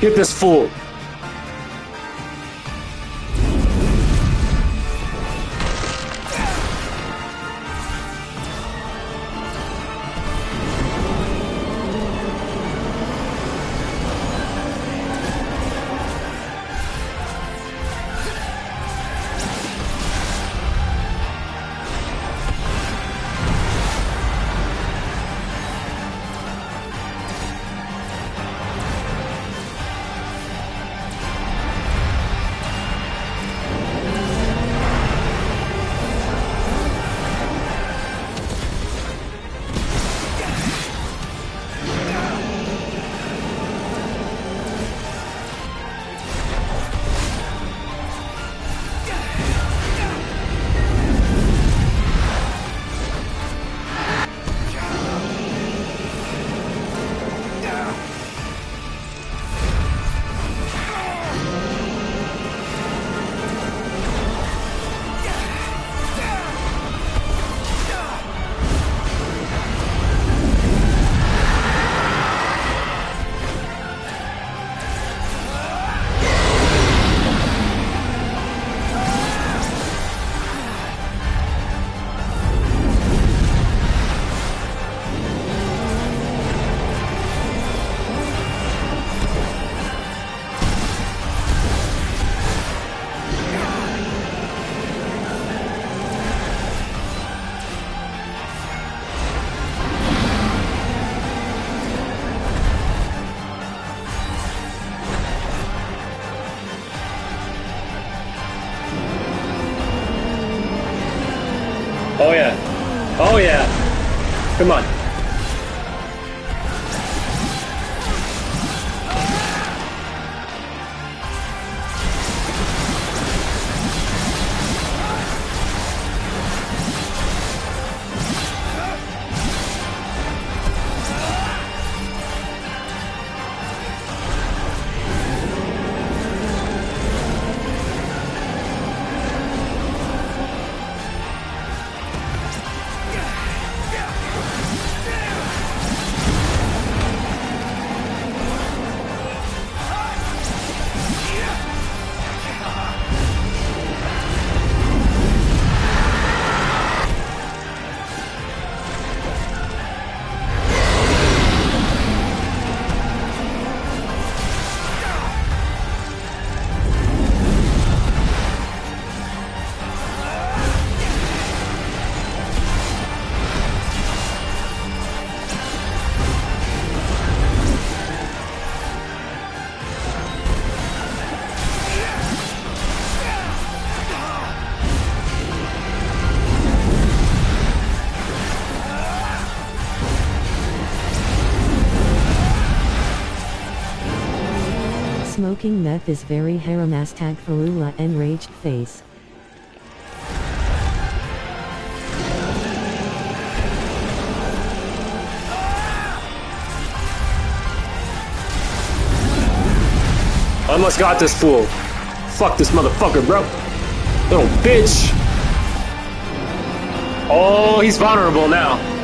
Get this fool. Oh yeah. Oh yeah. Come on. Smoking meth is very haram hashtag Farula enraged face. I almost got this fool. Fuck this motherfucker, bro. Little bitch. Oh, he's vulnerable now.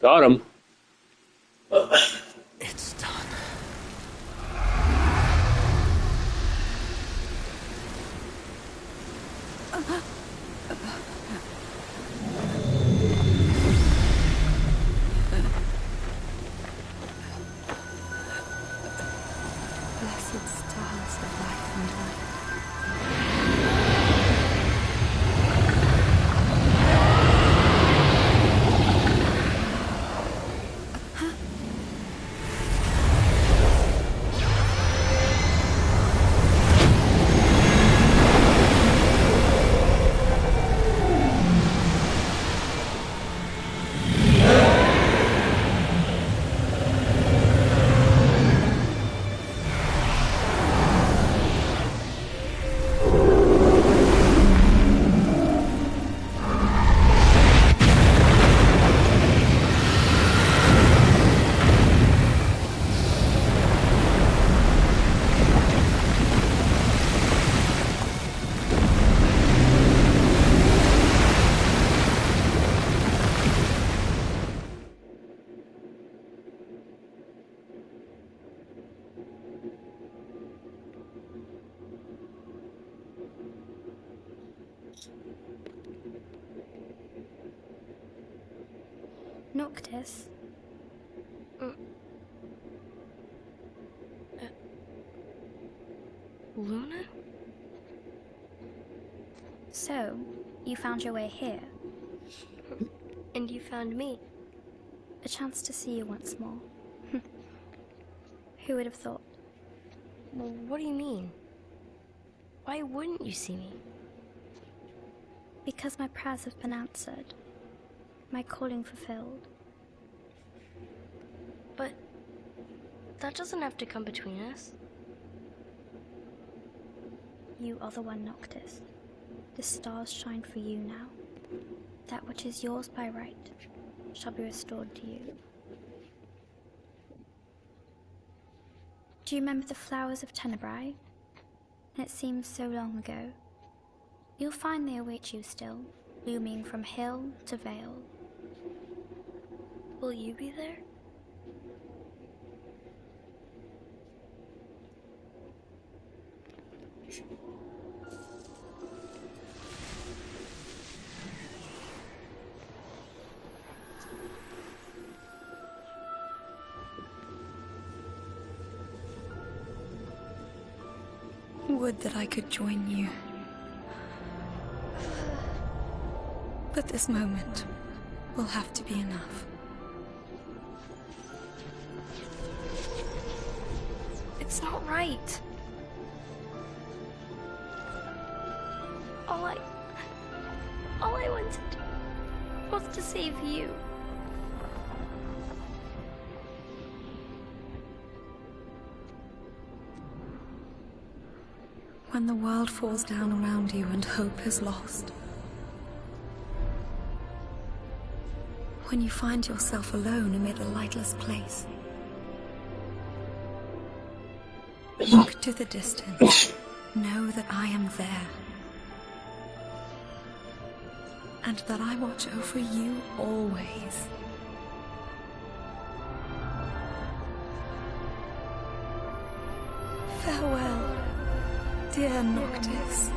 Got him. It's done. Blessed stars of life and light. Noctis. Luna? So, you found your way here. And you found me. A chance to see you once more. Who would have thought? Well, what do you mean? Why wouldn't you see me? Because my prayers have been answered. My calling fulfilled. But that doesn't have to come between us. You are the one, Noctis. The stars shine for you now. That which is yours by right shall be restored to you. Do you remember the flowers of Tenebrae? And it seems so long ago. You'll find they await you still, blooming from hill to vale. Will you be there? Would that I could join you. But this moment will have to be enough. It's not right. All I wanted was to save you. When the world falls down around you and hope is lost. When you find yourself alone amid a lightless place. Look to the distance. Know that I am there. And that I watch over you always. Farewell, dear Noctis.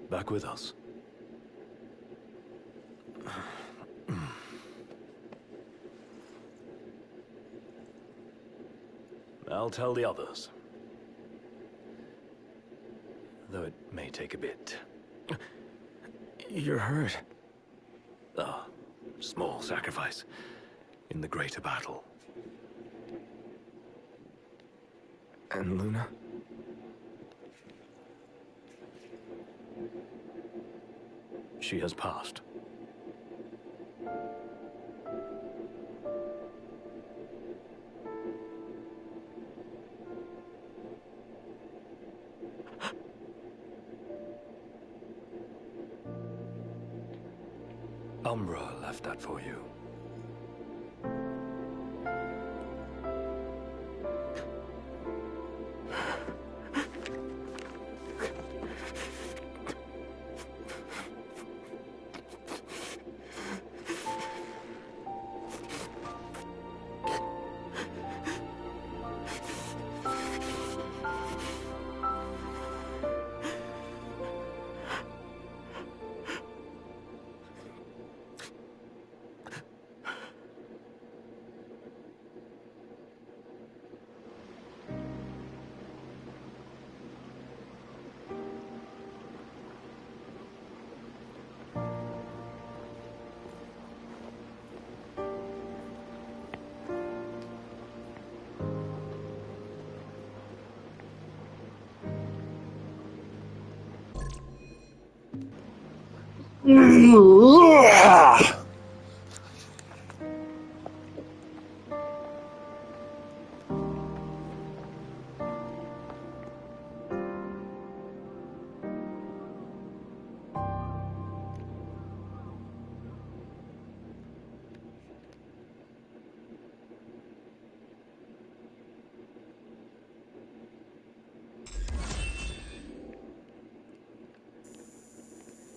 Back with us. I'll tell the others. Though it may take a bit. You're hurt. Ah, small sacrifice. in the greater battle. And Luna? She has passed. Umbra left that for you.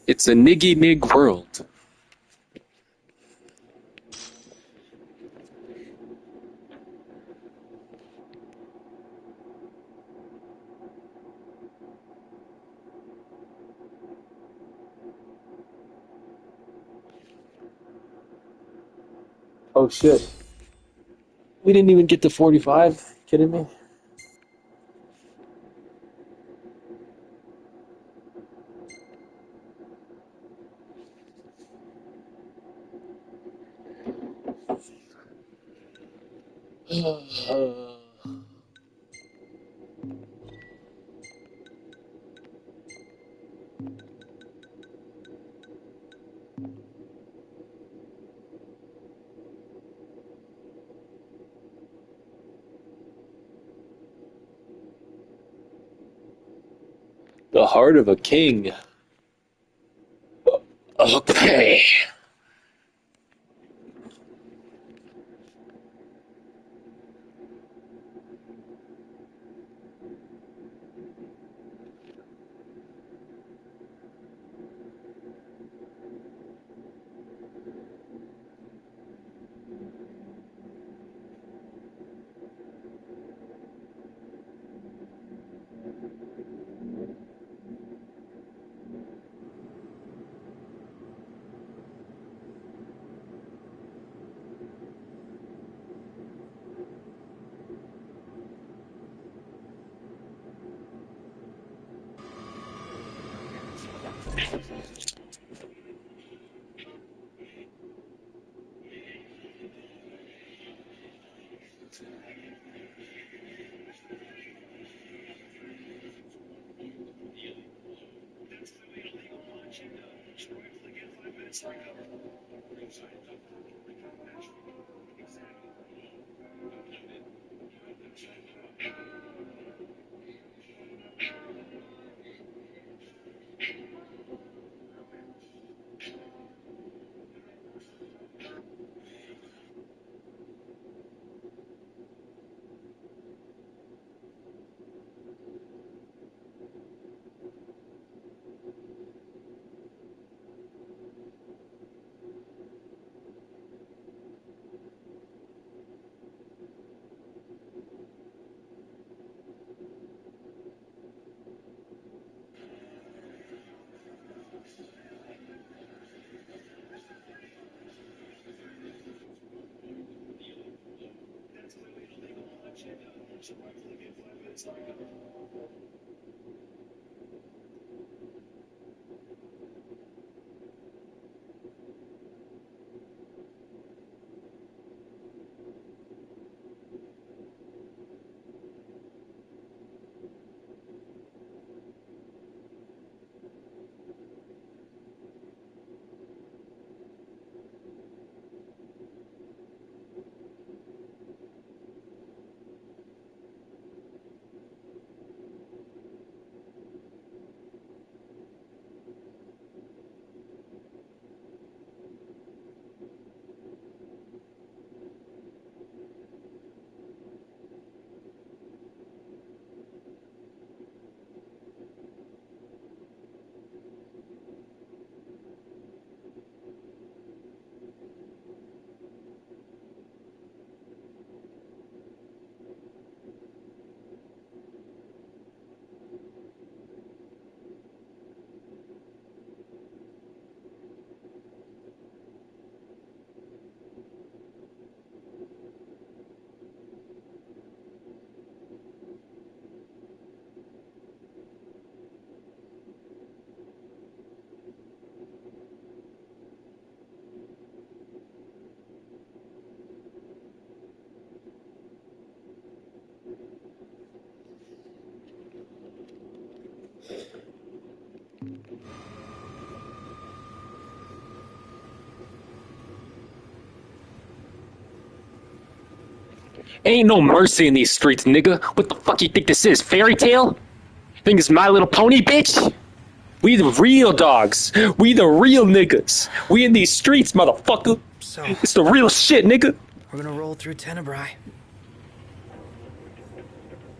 It's a niggy-nig world. Oh shit. We didn't even get to 45? Kidding me? The heart of a king. Okay. Ain't no mercy in these streets, nigga. What the fuck you think this is, fairy tale? Think it's My Little Pony, bitch? We the real dogs. We the real niggas. We in these streets, motherfucker. So, it's the real shit, nigga. We're gonna roll through Tenebrae.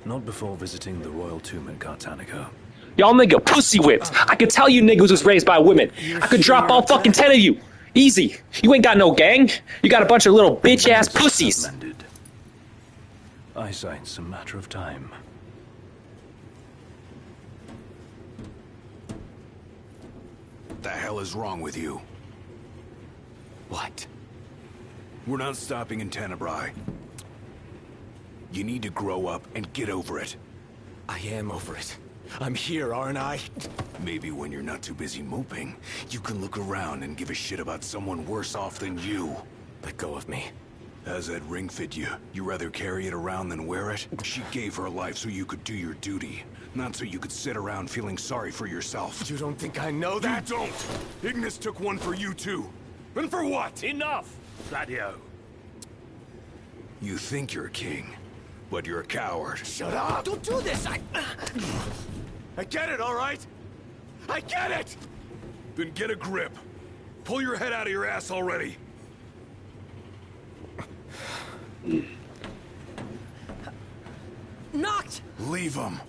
Not before visiting the royal tomb in Cartanica. Y'all nigga pussy whipped. I could tell you niggas was raised by women. I could drop all fucking 10 of you. Easy. You ain't got no gang. You got a bunch of little bitch-ass pussies. Mended. Eyesight's a matter of time. What the hell is wrong with you? What? We're not stopping in Tenebrae. You need to grow up and get over it. I am over it. I'm here, aren't I? Maybe when you're not too busy moping, you can look around and give a shit about someone worse off than you. Let go of me. How's that ring fit you? You rather carry it around than wear it? She gave her life so you could do your duty, not so you could sit around feeling sorry for yourself. You don't think I know that? You don't! Ignis took one for you too. And for what? Enough, Gladio. You think you're a king, but you're a coward. Shut up! Don't do this! I get it, all right? I get it! Then get a grip. Pull your head out of your ass already. Knocked! Leave him.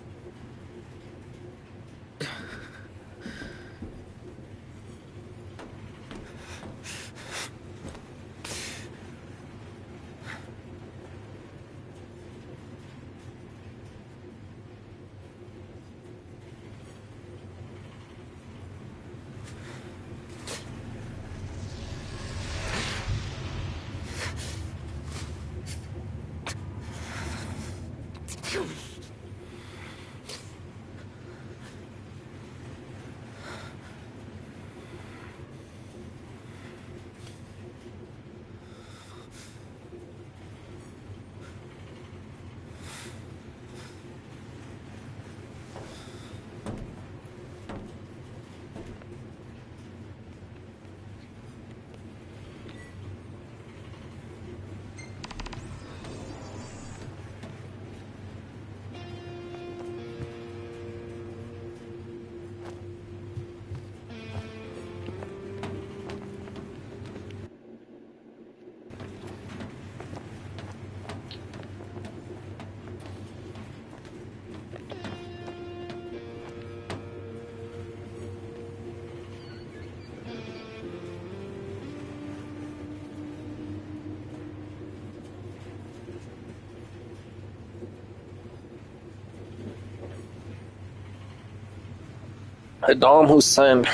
Saddam Hussein.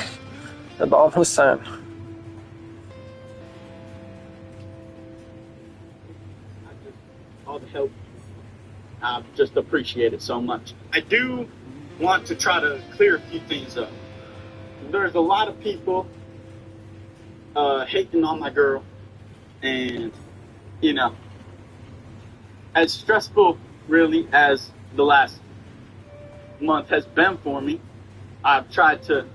Saddam Hussein. All the help. I just appreciate it so much. I do want to try to clear a few things up. There's a lot of people hating on my girl, and you know, as stressful really as the last month has been for me, I've tried to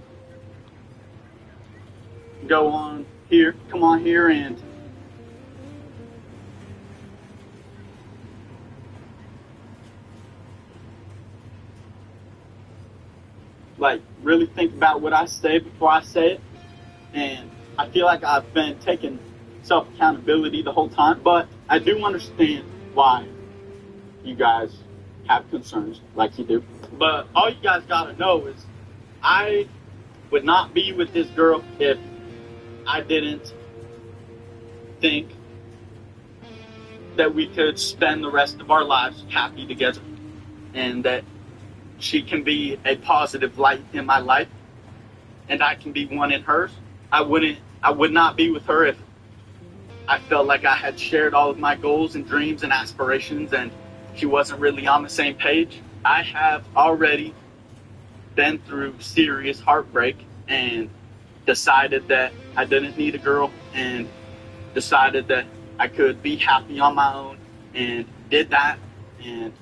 come on here and like really think about what I say before I say it. And I feel like I've been taking self-accountability the whole time, but I do understand why you guys have concerns like you do. But all you guys gotta know is I would not be with this girl if I didn't think that we could spend the rest of our lives happy together, and that she can be a positive light in my life and I can be one in hers. I would not be with her if I felt like I had shared all of my goals and dreams and aspirations and she wasn't really on the same page. I have already been through serious heartbreak and decided that I didn't need a girl and decided that I could be happy on my own and did that. And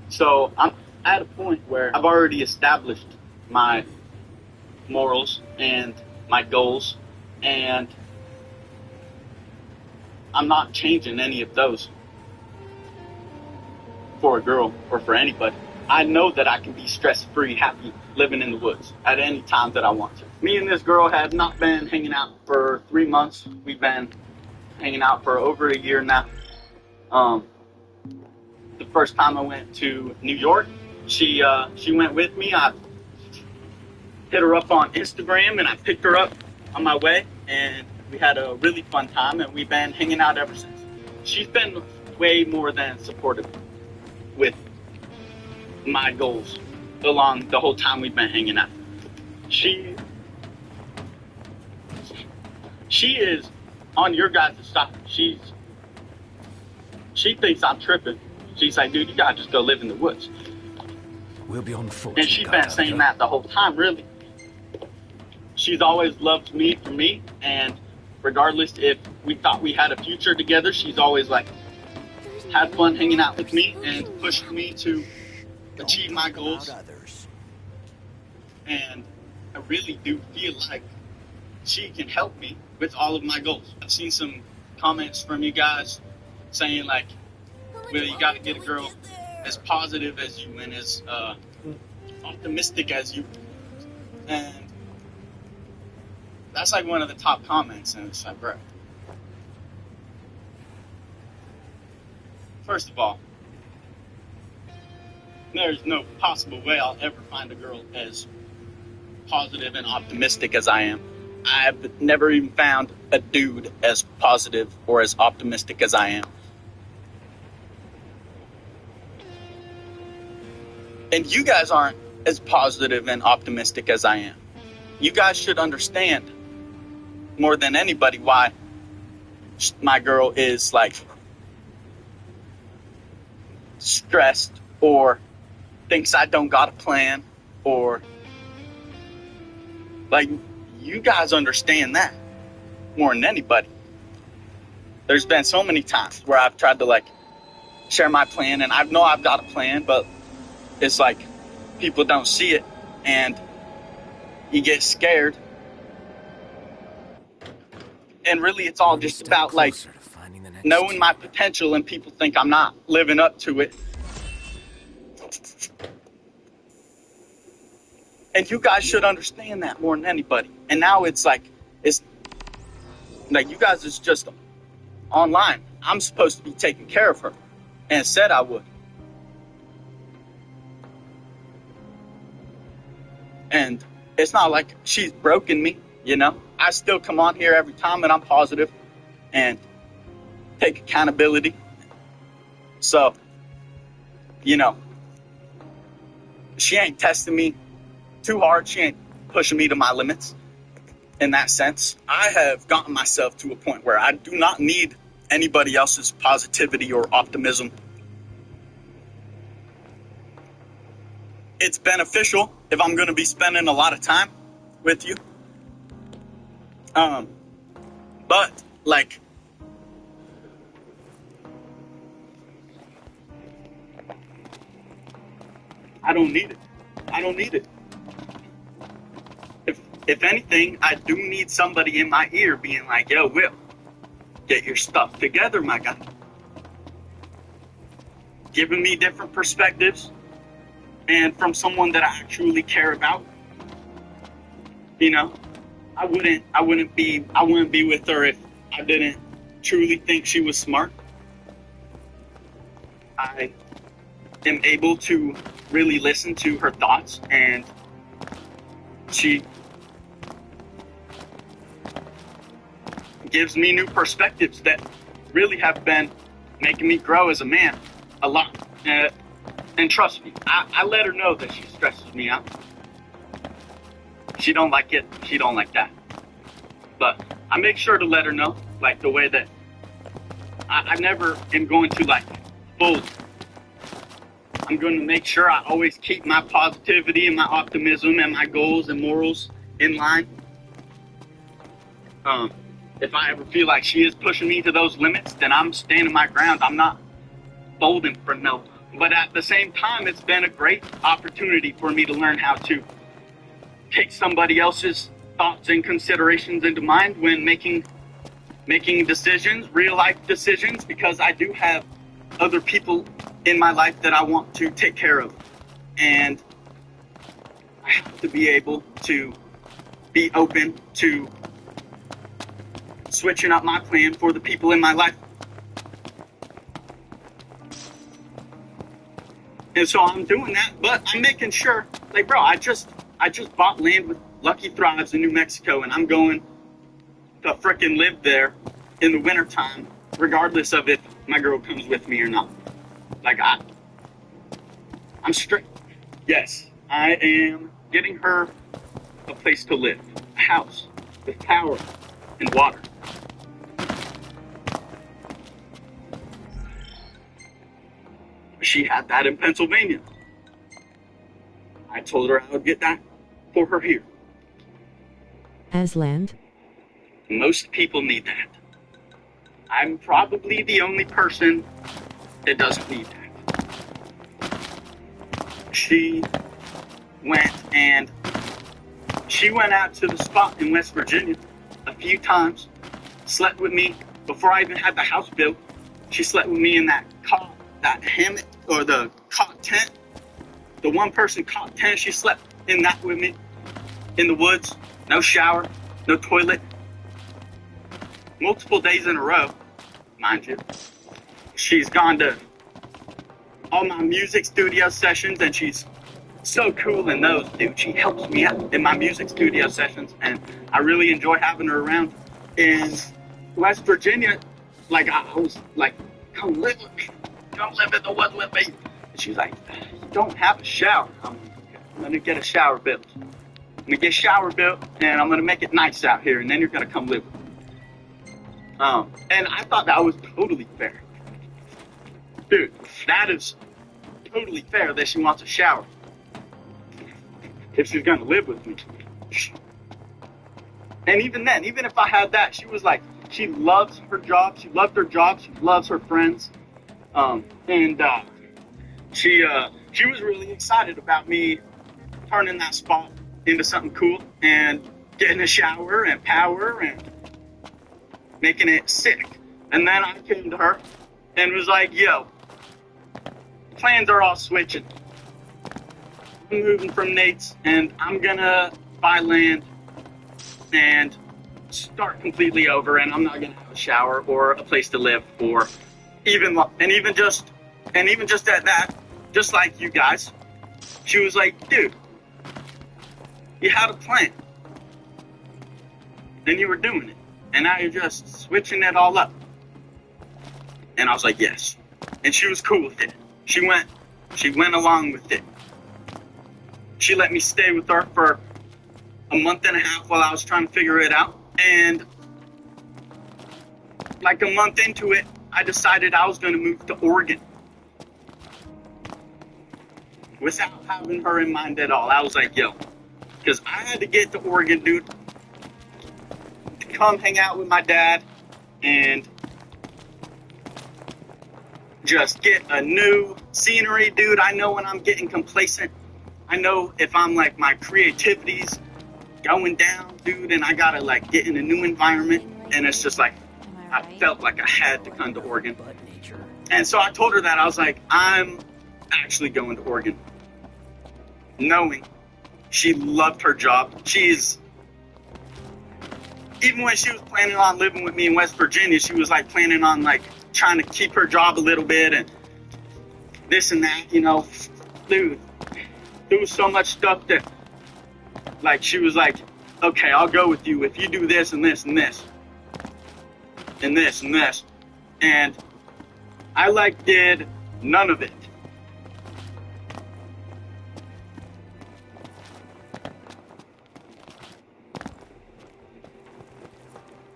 so I'm at a point where I've already established my morals and my goals, and I'm not changing any of those. for a girl or for anybody. I know that I can be stress-free, happy, living in the woods at any time that I want to. Me and this girl have not been hanging out for 3 months. We've been hanging out for over a year now. The first time I went to New York, she went with me. I hit her up on Instagram and I picked her up on my way, and we had a really fun time, and we've been hanging out ever since. She's been way more than supportive with my goals along the whole time we've been hanging out. She is on your guys' side. She thinks I'm tripping. She's like, dude, you gotta just go live in the woods. We'll be on foot. And she's been saying that the whole time, really. She's always loved me for me, and regardless if we thought we had a future together, she's always like had fun hanging out with me and pushed me to achieve my goals. And I really do feel like she can help me with all of my goals. I've seen some comments from you guys saying like, well, you gotta get a girl as positive as you and as optimistic as you. And that's like one of the top comments, and it's like, bro. First of all, there's no possible way I'll ever find a girl as positive and optimistic as I am. I've never even found a dude as positive or as optimistic as I am. And you guys aren't as positive and optimistic as I am. You guys should understand more than anybody why my girl is like stressed or thinks I don't got a plan, or like, you guys understand that more than anybody. There's been so many times where I've tried to like share my plan, and I know I've got a plan, but it's like people don't see it and you get scared. And really it's all just about like knowing my potential, and people think I'm not living up to it. And you guys should understand that more than anybody. And now it's like you guys is just online. I'm supposed to be taking care of her, and said I would. And it's not like she's broken me, you know? I still come on here every time and I'm positive and take accountability. So, you know, she ain't testing me too hard. She ain't pushing me to my limits in that sense. I have gotten myself to a point where I do not need anybody else's positivity or optimism. It's beneficial if I'm going to be spending a lot of time with you. But like, I don't need it. I don't need it. If anything, I do need somebody in my ear being like, yo, Will, get your stuff together, my guy. Giving me different perspectives, and from someone that I truly care about. You know, I wouldn't be with her if I didn't truly think she was smart. I am able to really listen to her thoughts, and she gives me new perspectives that really have been making me grow as a man a lot. And trust me, I let her know that she stresses me out. She don't like it, she don't like that. But I make sure to let her know, like the way that I never am going to like fold. I'm going to make sure I always keep my positivity and my optimism and my goals and morals in line. If I ever feel like she is pushing me to those limits, then I'm standing my ground. I'm not folding for no. But at the same time, it's been a great opportunity for me to learn how to take somebody else's thoughts and considerations into mind when making decisions, real life decisions, because I do have other people in my life that I want to take care of. And I have to be able to be open to switching up my plan for the people in my life. And so I'm doing that, but I'm making sure, like, bro, I just bought land with Lucky Thrives in New Mexico, and I'm going to frickin' live there in the wintertime, regardless of if my girl comes with me or not. Like, I'm straight. Yes, I am getting her a place to live, a house with power and water. She had that in Pennsylvania. I told her I would get that for her here. As land? Most people need that. I'm probably the only person that doesn't need that. She went out to the spot in West Virginia a few times, slept with me before I even had the house built. She slept with me in that hammock or the cot tent, the one-person cot tent. She slept in that with me in the woods. No shower, no toilet. Multiple days in a row, mind you. She's gone to all my music studio sessions, and she's so cool in those, dude. She helps me out in my music studio sessions, and I really enjoy having her around. In West Virginia, like, I was like, come live with me. Come live in the woods with me. And she's like, you don't have a shower. I'm gonna get a shower built. I'm gonna get a shower built, and I'm gonna make it nice out here, and then you're gonna come live with me. And I thought that was totally fair. Dude, that is totally fair that she wants a shower. If she's gonna live with me. And even then, even if I had that, she was like, she loves her job, she loved her job, she loves her friends. She was really excited about me turning that spot into something cool and getting a shower and power and making it sick. And then I came to her and was like, yo, plans are all switching. I'm moving from Nate's, and I'm gonna buy land and start completely over, and I'm not gonna have a shower or a place to live or even just at that, just like you guys. She was like, dude, you had a plan and you were doing it, and now you're just switching it all up. And I was like, yes. And she was cool with it. She went along with it. She let me stay with her for a month and a half while I was trying to figure it out. And like a month into it, I decided I was going to move to Oregon. Without having her in mind at all. I was like, yo, because I had to get to Oregon, dude, to come hang out with my dad and just get a new scenery, dude. I know when I'm getting complacent. I know if I'm like, my creativity's going down, dude, and I gotta like get in a new environment, and it's just like, I felt like I had to come to Oregon. And so I told her that. I was like, I'm actually going to Oregon. Knowing she loved her job. Even when she was planning on living with me in West Virginia, she was like planning on like trying to keep her job a little bit and this and that, you know. Dude, there was so much stuff that, like, she was like, okay, I'll go with you if you do this and this and this and this and this. And I like did none of it.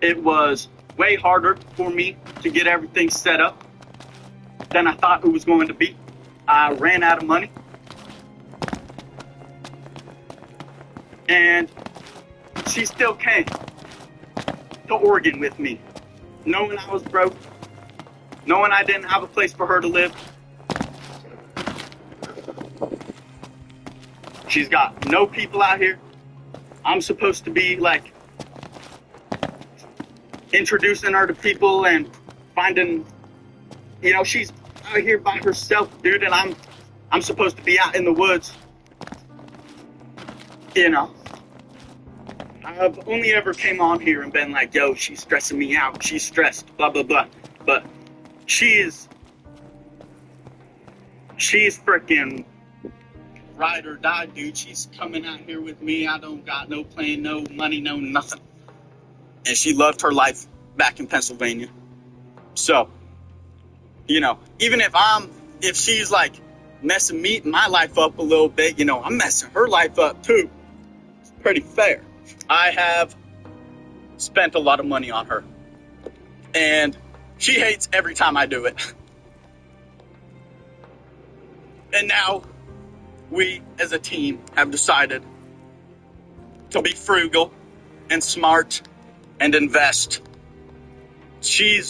It was way harder for me to get everything set up than I thought it was going to be. I ran out of money. And she still came to Oregon with me, knowing I was broke, knowing I didn't have a place for her to live. She's got no people out here. I'm supposed to be like introducing her to people and finding, you know, she's out here by herself, dude, and I'm supposed to be out in the woods. You know, I've only ever came on here and been like, yo, she's stressing me out. She's stressed, blah, blah, blah. But she's freaking ride or die, dude. She's coming out here with me. I don't got no plan, no money, no nothing. And she loved her life back in Pennsylvania. So, you know, even if she's like messing my life up a little bit, you know, I'm messing her life up too. It's pretty fair. I have spent a lot of money on her. And she hates every time I do it. And now we as a team have decided to be frugal and smart and invest. She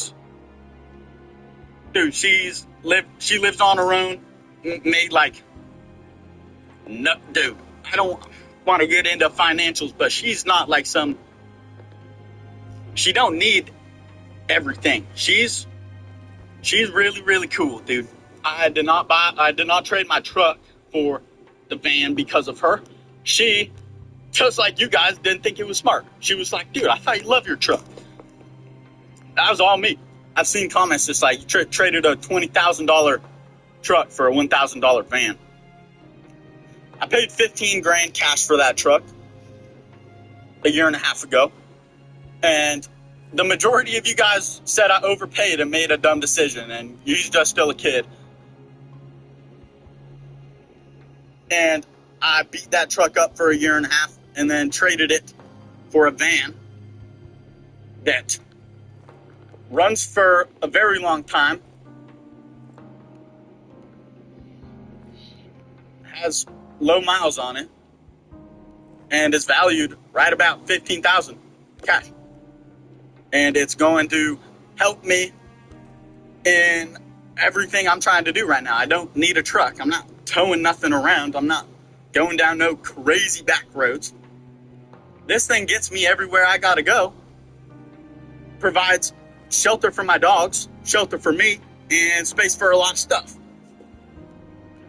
lives on her own, made like, no, dude, I don't want to get into financials, but she's not like she don't need everything. She's really, really cool, dude. I did not trade my truck for the van because of her. She, just like you guys, didn't think it was smart. She was like, dude, I thought you loved your truck. That was all me. I've seen comments just like, you traded a $20,000 truck for a $1,000 van. I paid $15,000 cash for that truck a year and a half ago. And the majority of you guys said I overpaid and made a dumb decision, and you're just still a kid. And I beat that truck up for a year and a half and then traded it for a van that runs for a very long time, has low miles on it, and is valued right about $15,000 cash. And it's going to help me in everything I'm trying to do right now. I don't need a truck. I'm not towing nothing around. I'm not going down no crazy back roads. This thing gets me everywhere I gotta go. Provides shelter for my dogs, shelter for me, and space for a lot of stuff.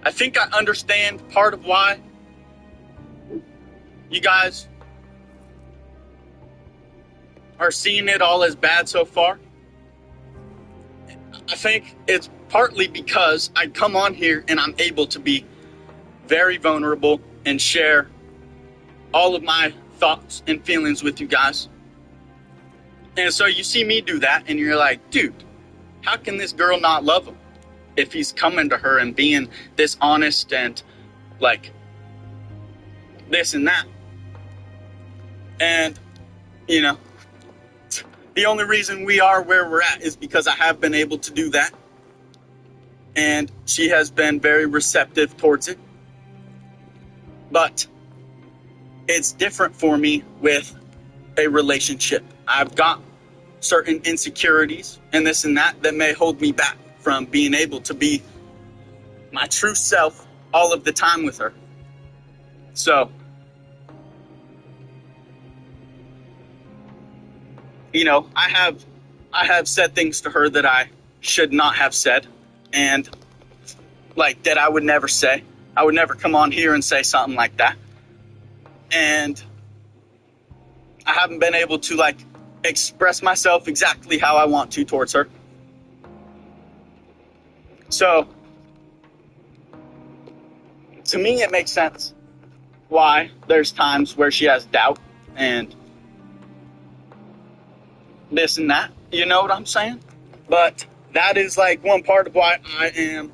I think I understand part of why you guys are seeing it all as bad so far. I think it's partly because I come on here and I'm able to be very vulnerable and share all of my thoughts and feelings with you guys. And so you see me do that and you're like, dude, how can this girl not love him if he's coming to her and being this honest and like this and that? And, you know, the only reason we are where we're at is because I have been able to do that. And she has been very receptive towards it. But it's different for me with a relationship. I've got certain insecurities and this and that may hold me back from being able to be my true self all of the time with her. So, you know, I have said things to her that I should not have said, and like that I would never say. I would never come on here and say something like that. And I haven't been able to like express myself exactly how I want to towards her. So, to me, it makes sense why there's times where she has doubt and this and that. You know what I'm saying? But that is like one part of why I am,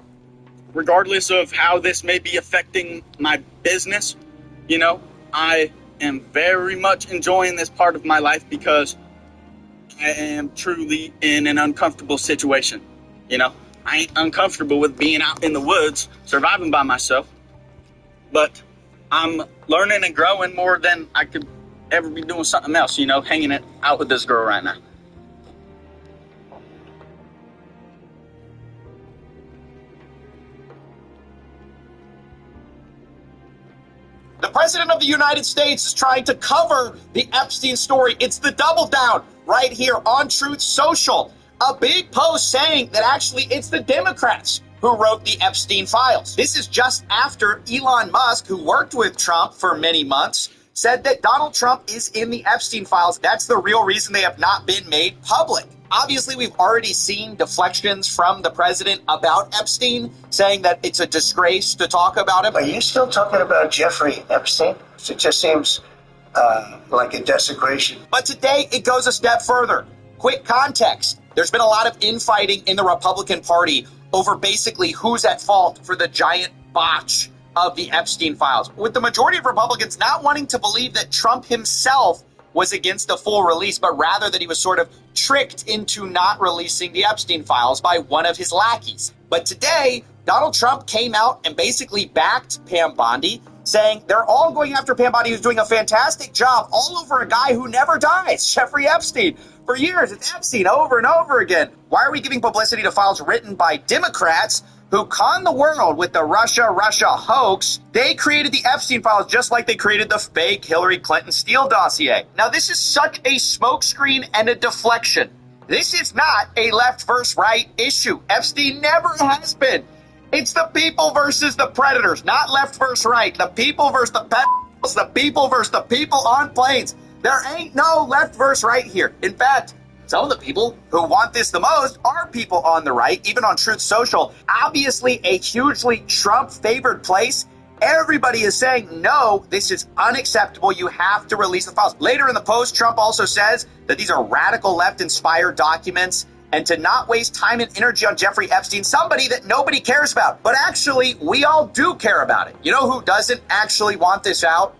regardless of how this may be affecting my business, you know, I am very much enjoying this part of my life because I am truly in an uncomfortable situation. You know, I ain't uncomfortable with being out in the woods, surviving by myself, but I'm learning and growing more than I could ever be doing something else, you know, hanging it out with this girl right now. The President of the United States is trying to cover the Epstein story. It's the double down right here on Truth Social. a big post saying that actually it's the Democrats who wrote the Epstein files. This is just after Elon Musk, who worked with Trump for many months, said that Donald Trump is in the Epstein files. That's the real reason they have not been made public. Obviously, we've already seen deflections from the president about Epstein, saying that it's a disgrace to talk about him. Are you still talking about Jeffrey Epstein? It just seems like a desecration. But today, it goes a step further. Quick context. There's been a lot of infighting in the Republican Party over basically who's at fault for the giant botch of the Epstein files, with the majority of Republicans not wanting to believe that Trump himself was against the full release, but rather that he was sort of tricked into not releasing the Epstein files by one of his lackeys. But today, Donald Trump came out and basically backed Pam Bondi, saying they're all going after Pam Bondi, who's doing a fantastic job all over a guy who never dies, Jeffrey Epstein. For years, it's Epstein over and over again. Why are we giving publicity to files written by Democrats who conned the world with the Russia hoax? They created the Epstein files just like they created the fake Hillary Clinton Steele dossier. Now, this is such a smokescreen and a deflection. This is not a left versus right issue. Epstein never has been. It's the people versus the predators, not left versus right. The people versus the pedophiles, the people versus the people on planes. There ain't no left versus right here. In fact, some of the people who want this the most are people on the right, even on Truth Social. Obviously, a hugely Trump-favored place. Everybody is saying, no, this is unacceptable. You have to release the files. Later in the post, Trump also says that these are radical left-inspired documents and to not waste time and energy on Jeffrey Epstein, somebody that nobody cares about. But actually, we all do care about it. You know who doesn't actually want this out?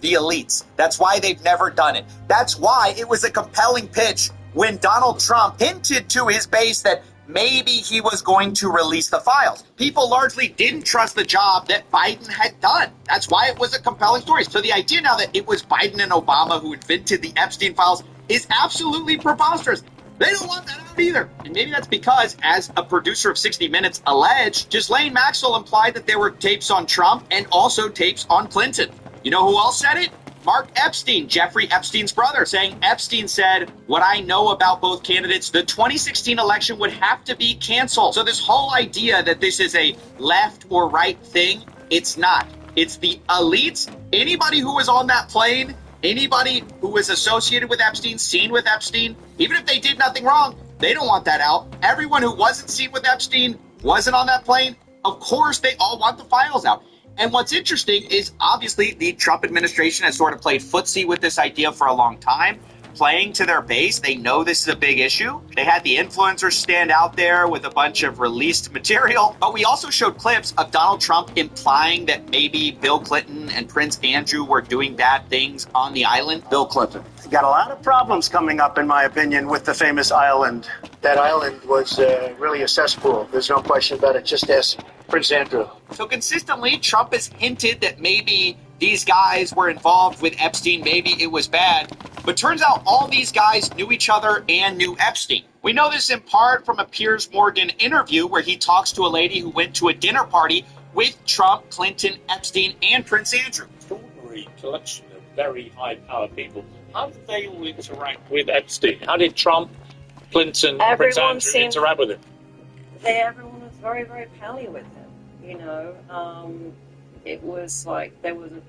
The elites. That's why they've never done it. That's why it was a compelling pitch when Donald Trump hinted to his base that maybe he was going to release the files. People largely didn't trust the job that Biden had done. That's why it was a compelling story. So the idea now that it was Biden and Obama who invented the Epstein files is absolutely preposterous. They don't want that out either. And maybe that's because, as a producer of 60 Minutes alleged, Ghislaine Maxwell implied that there were tapes on Trump and also tapes on Clinton. You know who else said it? Mark Epstein, Jeffrey Epstein's brother, saying Epstein said, what I know about both candidates, the 2016 election would have to be canceled. So this whole idea that this is a left or right thing, it's not. It's the elites. Anybody who was on that plane, anybody who was associated with Epstein, seen with Epstein, even if they did nothing wrong, they don't want that out. Everyone who wasn't seen with Epstein, wasn't on that plane, of course they all want the files out. And what's interesting is obviously the Trump administration has sort of played footsie with this idea for a long time, playing to their base. They know this is a big issue. They had the influencers stand out there with a bunch of released material. But we also showed clips of Donald Trump implying that maybe Bill Clinton and Prince Andrew were doing bad things on the island. Bill Clinton. Got a lot of problems coming up, in my opinion, with the famous island. That island was really a cesspool. There's no question about it. Just ask Prince Andrew. So consistently, Trump has hinted that maybe these guys were involved with Epstein, maybe it was bad. But turns out all these guys knew each other and knew Epstein. We know this in part from a Piers Morgan interview where he talks to a lady who went to a dinner party with Trump, Clinton, Epstein, and Prince Andrew. Extraordinary collection of very high-powered people. How did they all interact with Epstein? How did Trump, Clinton, Prince Andrew interact with him? Everyone was very, very pally with him. You know, it was like there was a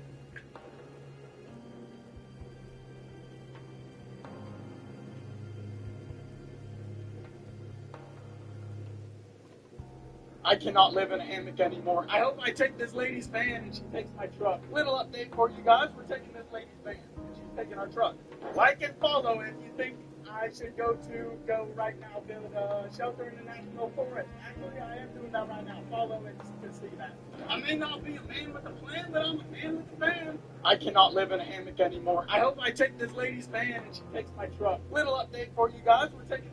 I cannot live in a hammock anymore. I hope I take this lady's van and she takes my truck. Little update for you guys. We're taking this lady's van and she's taking our truck. Like and follow if you think I should go right now build a shelter in the national forest. Actually, I am doing that right now. Follow it to see that. I may not be a man with a plan, but I'm a man with a van. I cannot live in a hammock anymore. I hope I take this lady's van and she takes my truck. Little update for you guys. We're taking...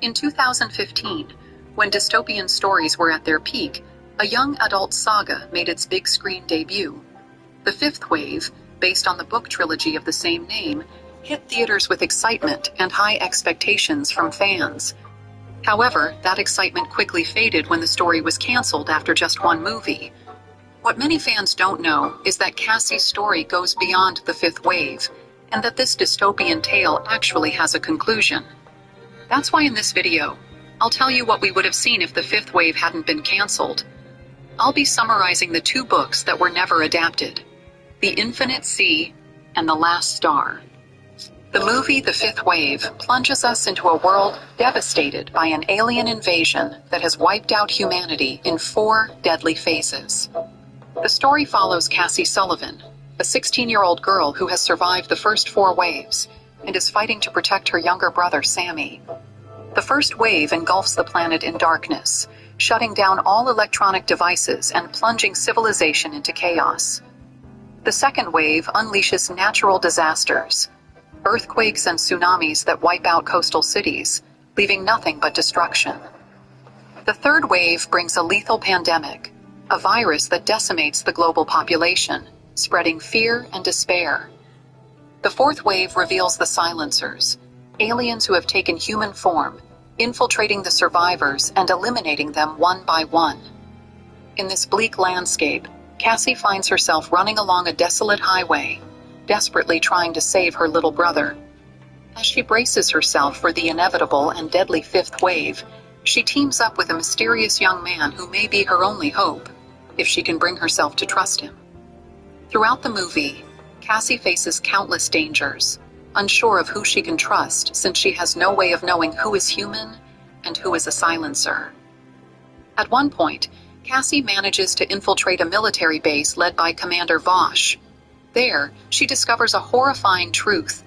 In 2015, when dystopian stories were at their peak, a young adult saga made its big screen debut. The fifth wave, based on the book trilogy of the same name, hit theaters with excitement and high expectations from fans. However, that excitement quickly faded when the story was canceled after just one movie. What many fans don't know is that Cassie's story goes beyond the fifth wave, and that this dystopian tale actually has a conclusion. That's why in this video, I'll tell you what we would have seen if the fifth wave hadn't been canceled. I'll be summarizing the two books that were never adapted, The Infinite Sea and The Last Star. The movie The Fifth Wave plunges us into a world devastated by an alien invasion that has wiped out humanity in 4 deadly phases. The story follows Cassie Sullivan, a 16-year-old girl who has survived the first 4 waves and is fighting to protect her younger brother Sammy. The first wave engulfs the planet in darkness, shutting down all electronic devices and plunging civilization into chaos. The second wave unleashes natural disasters, earthquakes and tsunamis that wipe out coastal cities, leaving nothing but destruction. The third wave brings a lethal pandemic, a virus that decimates the global population, spreading fear and despair. The fourth wave reveals the Silencers, aliens who have taken human form, infiltrating the survivors and eliminating them one by one. In this bleak landscape, Cassie finds herself running along a desolate highway, desperately trying to save her little brother. As she braces herself for the inevitable and deadly fifth wave, she teams up with a mysterious young man who may be her only hope, if she can bring herself to trust him. Throughout the movie, Cassie faces countless dangers, unsure of who she can trust since she has no way of knowing who is human and who is a silencer. At one point, Cassie manages to infiltrate a military base led by Commander Vosh. There, she discovers a horrifying truth.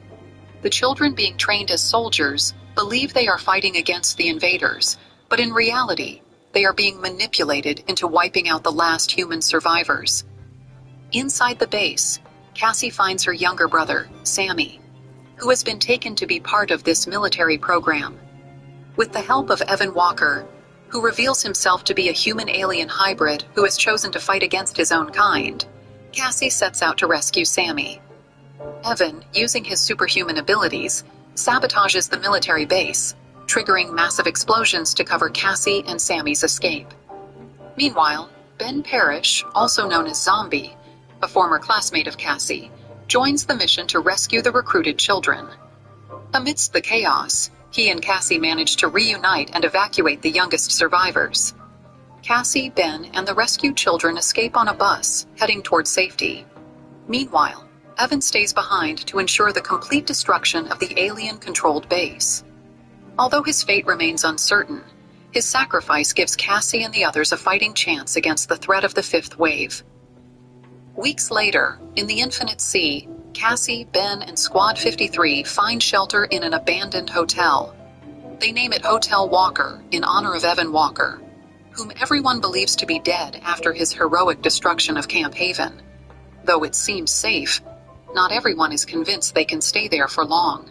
The children being trained as soldiers believe they are fighting against the invaders, but in reality, they are being manipulated into wiping out the last human survivors. Inside the base, Cassie finds her younger brother, Sammy, who has been taken to be part of this military program. With the help of Evan Walker, who reveals himself to be a human-alien hybrid who has chosen to fight against his own kind, Cassie sets out to rescue Sammy. Evan, using his superhuman abilities, sabotages the military base, triggering massive explosions to cover Cassie and Sammy's escape. Meanwhile, Ben Parrish, also known as Zombie, a former classmate of Cassie, joins the mission to rescue the recruited children. Amidst the chaos, he and Cassie manage to reunite and evacuate the youngest survivors. Cassie, Ben, and the rescued children escape on a bus, heading toward safety. Meanwhile, Evan stays behind to ensure the complete destruction of the alien-controlled base. Although his fate remains uncertain, his sacrifice gives Cassie and the others a fighting chance against the threat of the fifth wave. Weeks later, in the Infinite Sea, Cassie, Ben, and Squad 53 find shelter in an abandoned hotel. They name it Hotel Walker in honor of Evan Walker, whom everyone believes to be dead after his heroic destruction of Camp Haven. Though it seems safe, not everyone is convinced they can stay there for long.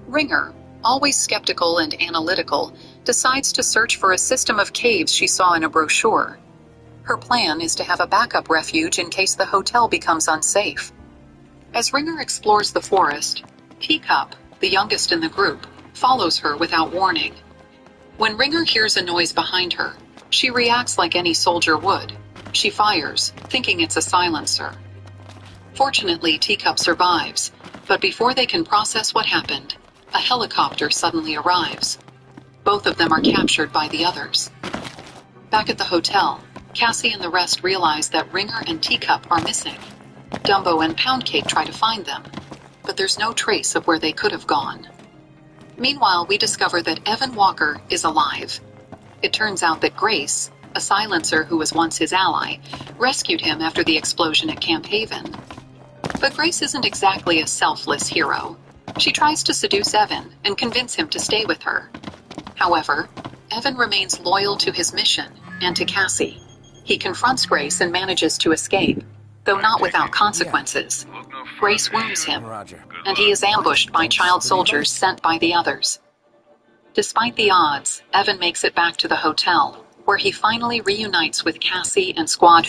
Ringer, always skeptical and analytical, decides to search for a system of caves she saw in a brochure. Her plan is to have a backup refuge in case the hotel becomes unsafe. As Ringer explores the forest, Teacup, the youngest in the group, follows her without warning. When Ringer hears a noise behind her, she reacts like any soldier would. She fires, thinking it's a silencer. Fortunately, Teacup survives, but before they can process what happened, a helicopter suddenly arrives. Both of them are captured by the others. Back at the hotel, Cassie and the rest realize that Ringer and Teacup are missing. Dumbo and Poundcake try to find them, but there's no trace of where they could have gone. Meanwhile, we discover that Evan Walker is alive. It turns out that Grace, a silencer who was once his ally, rescued him after the explosion at Camp Haven. But Grace isn't exactly a selfless hero. She tries to seduce Evan and convince him to stay with her. However, Evan remains loyal to his mission and to Cassie. He confronts Grace and manages to escape, though not without consequences. Grace wounds him, and he is ambushed by child soldiers sent by the others. Despite the odds, Evan makes it back to the hotel, where he finally reunites with Cassie and Squad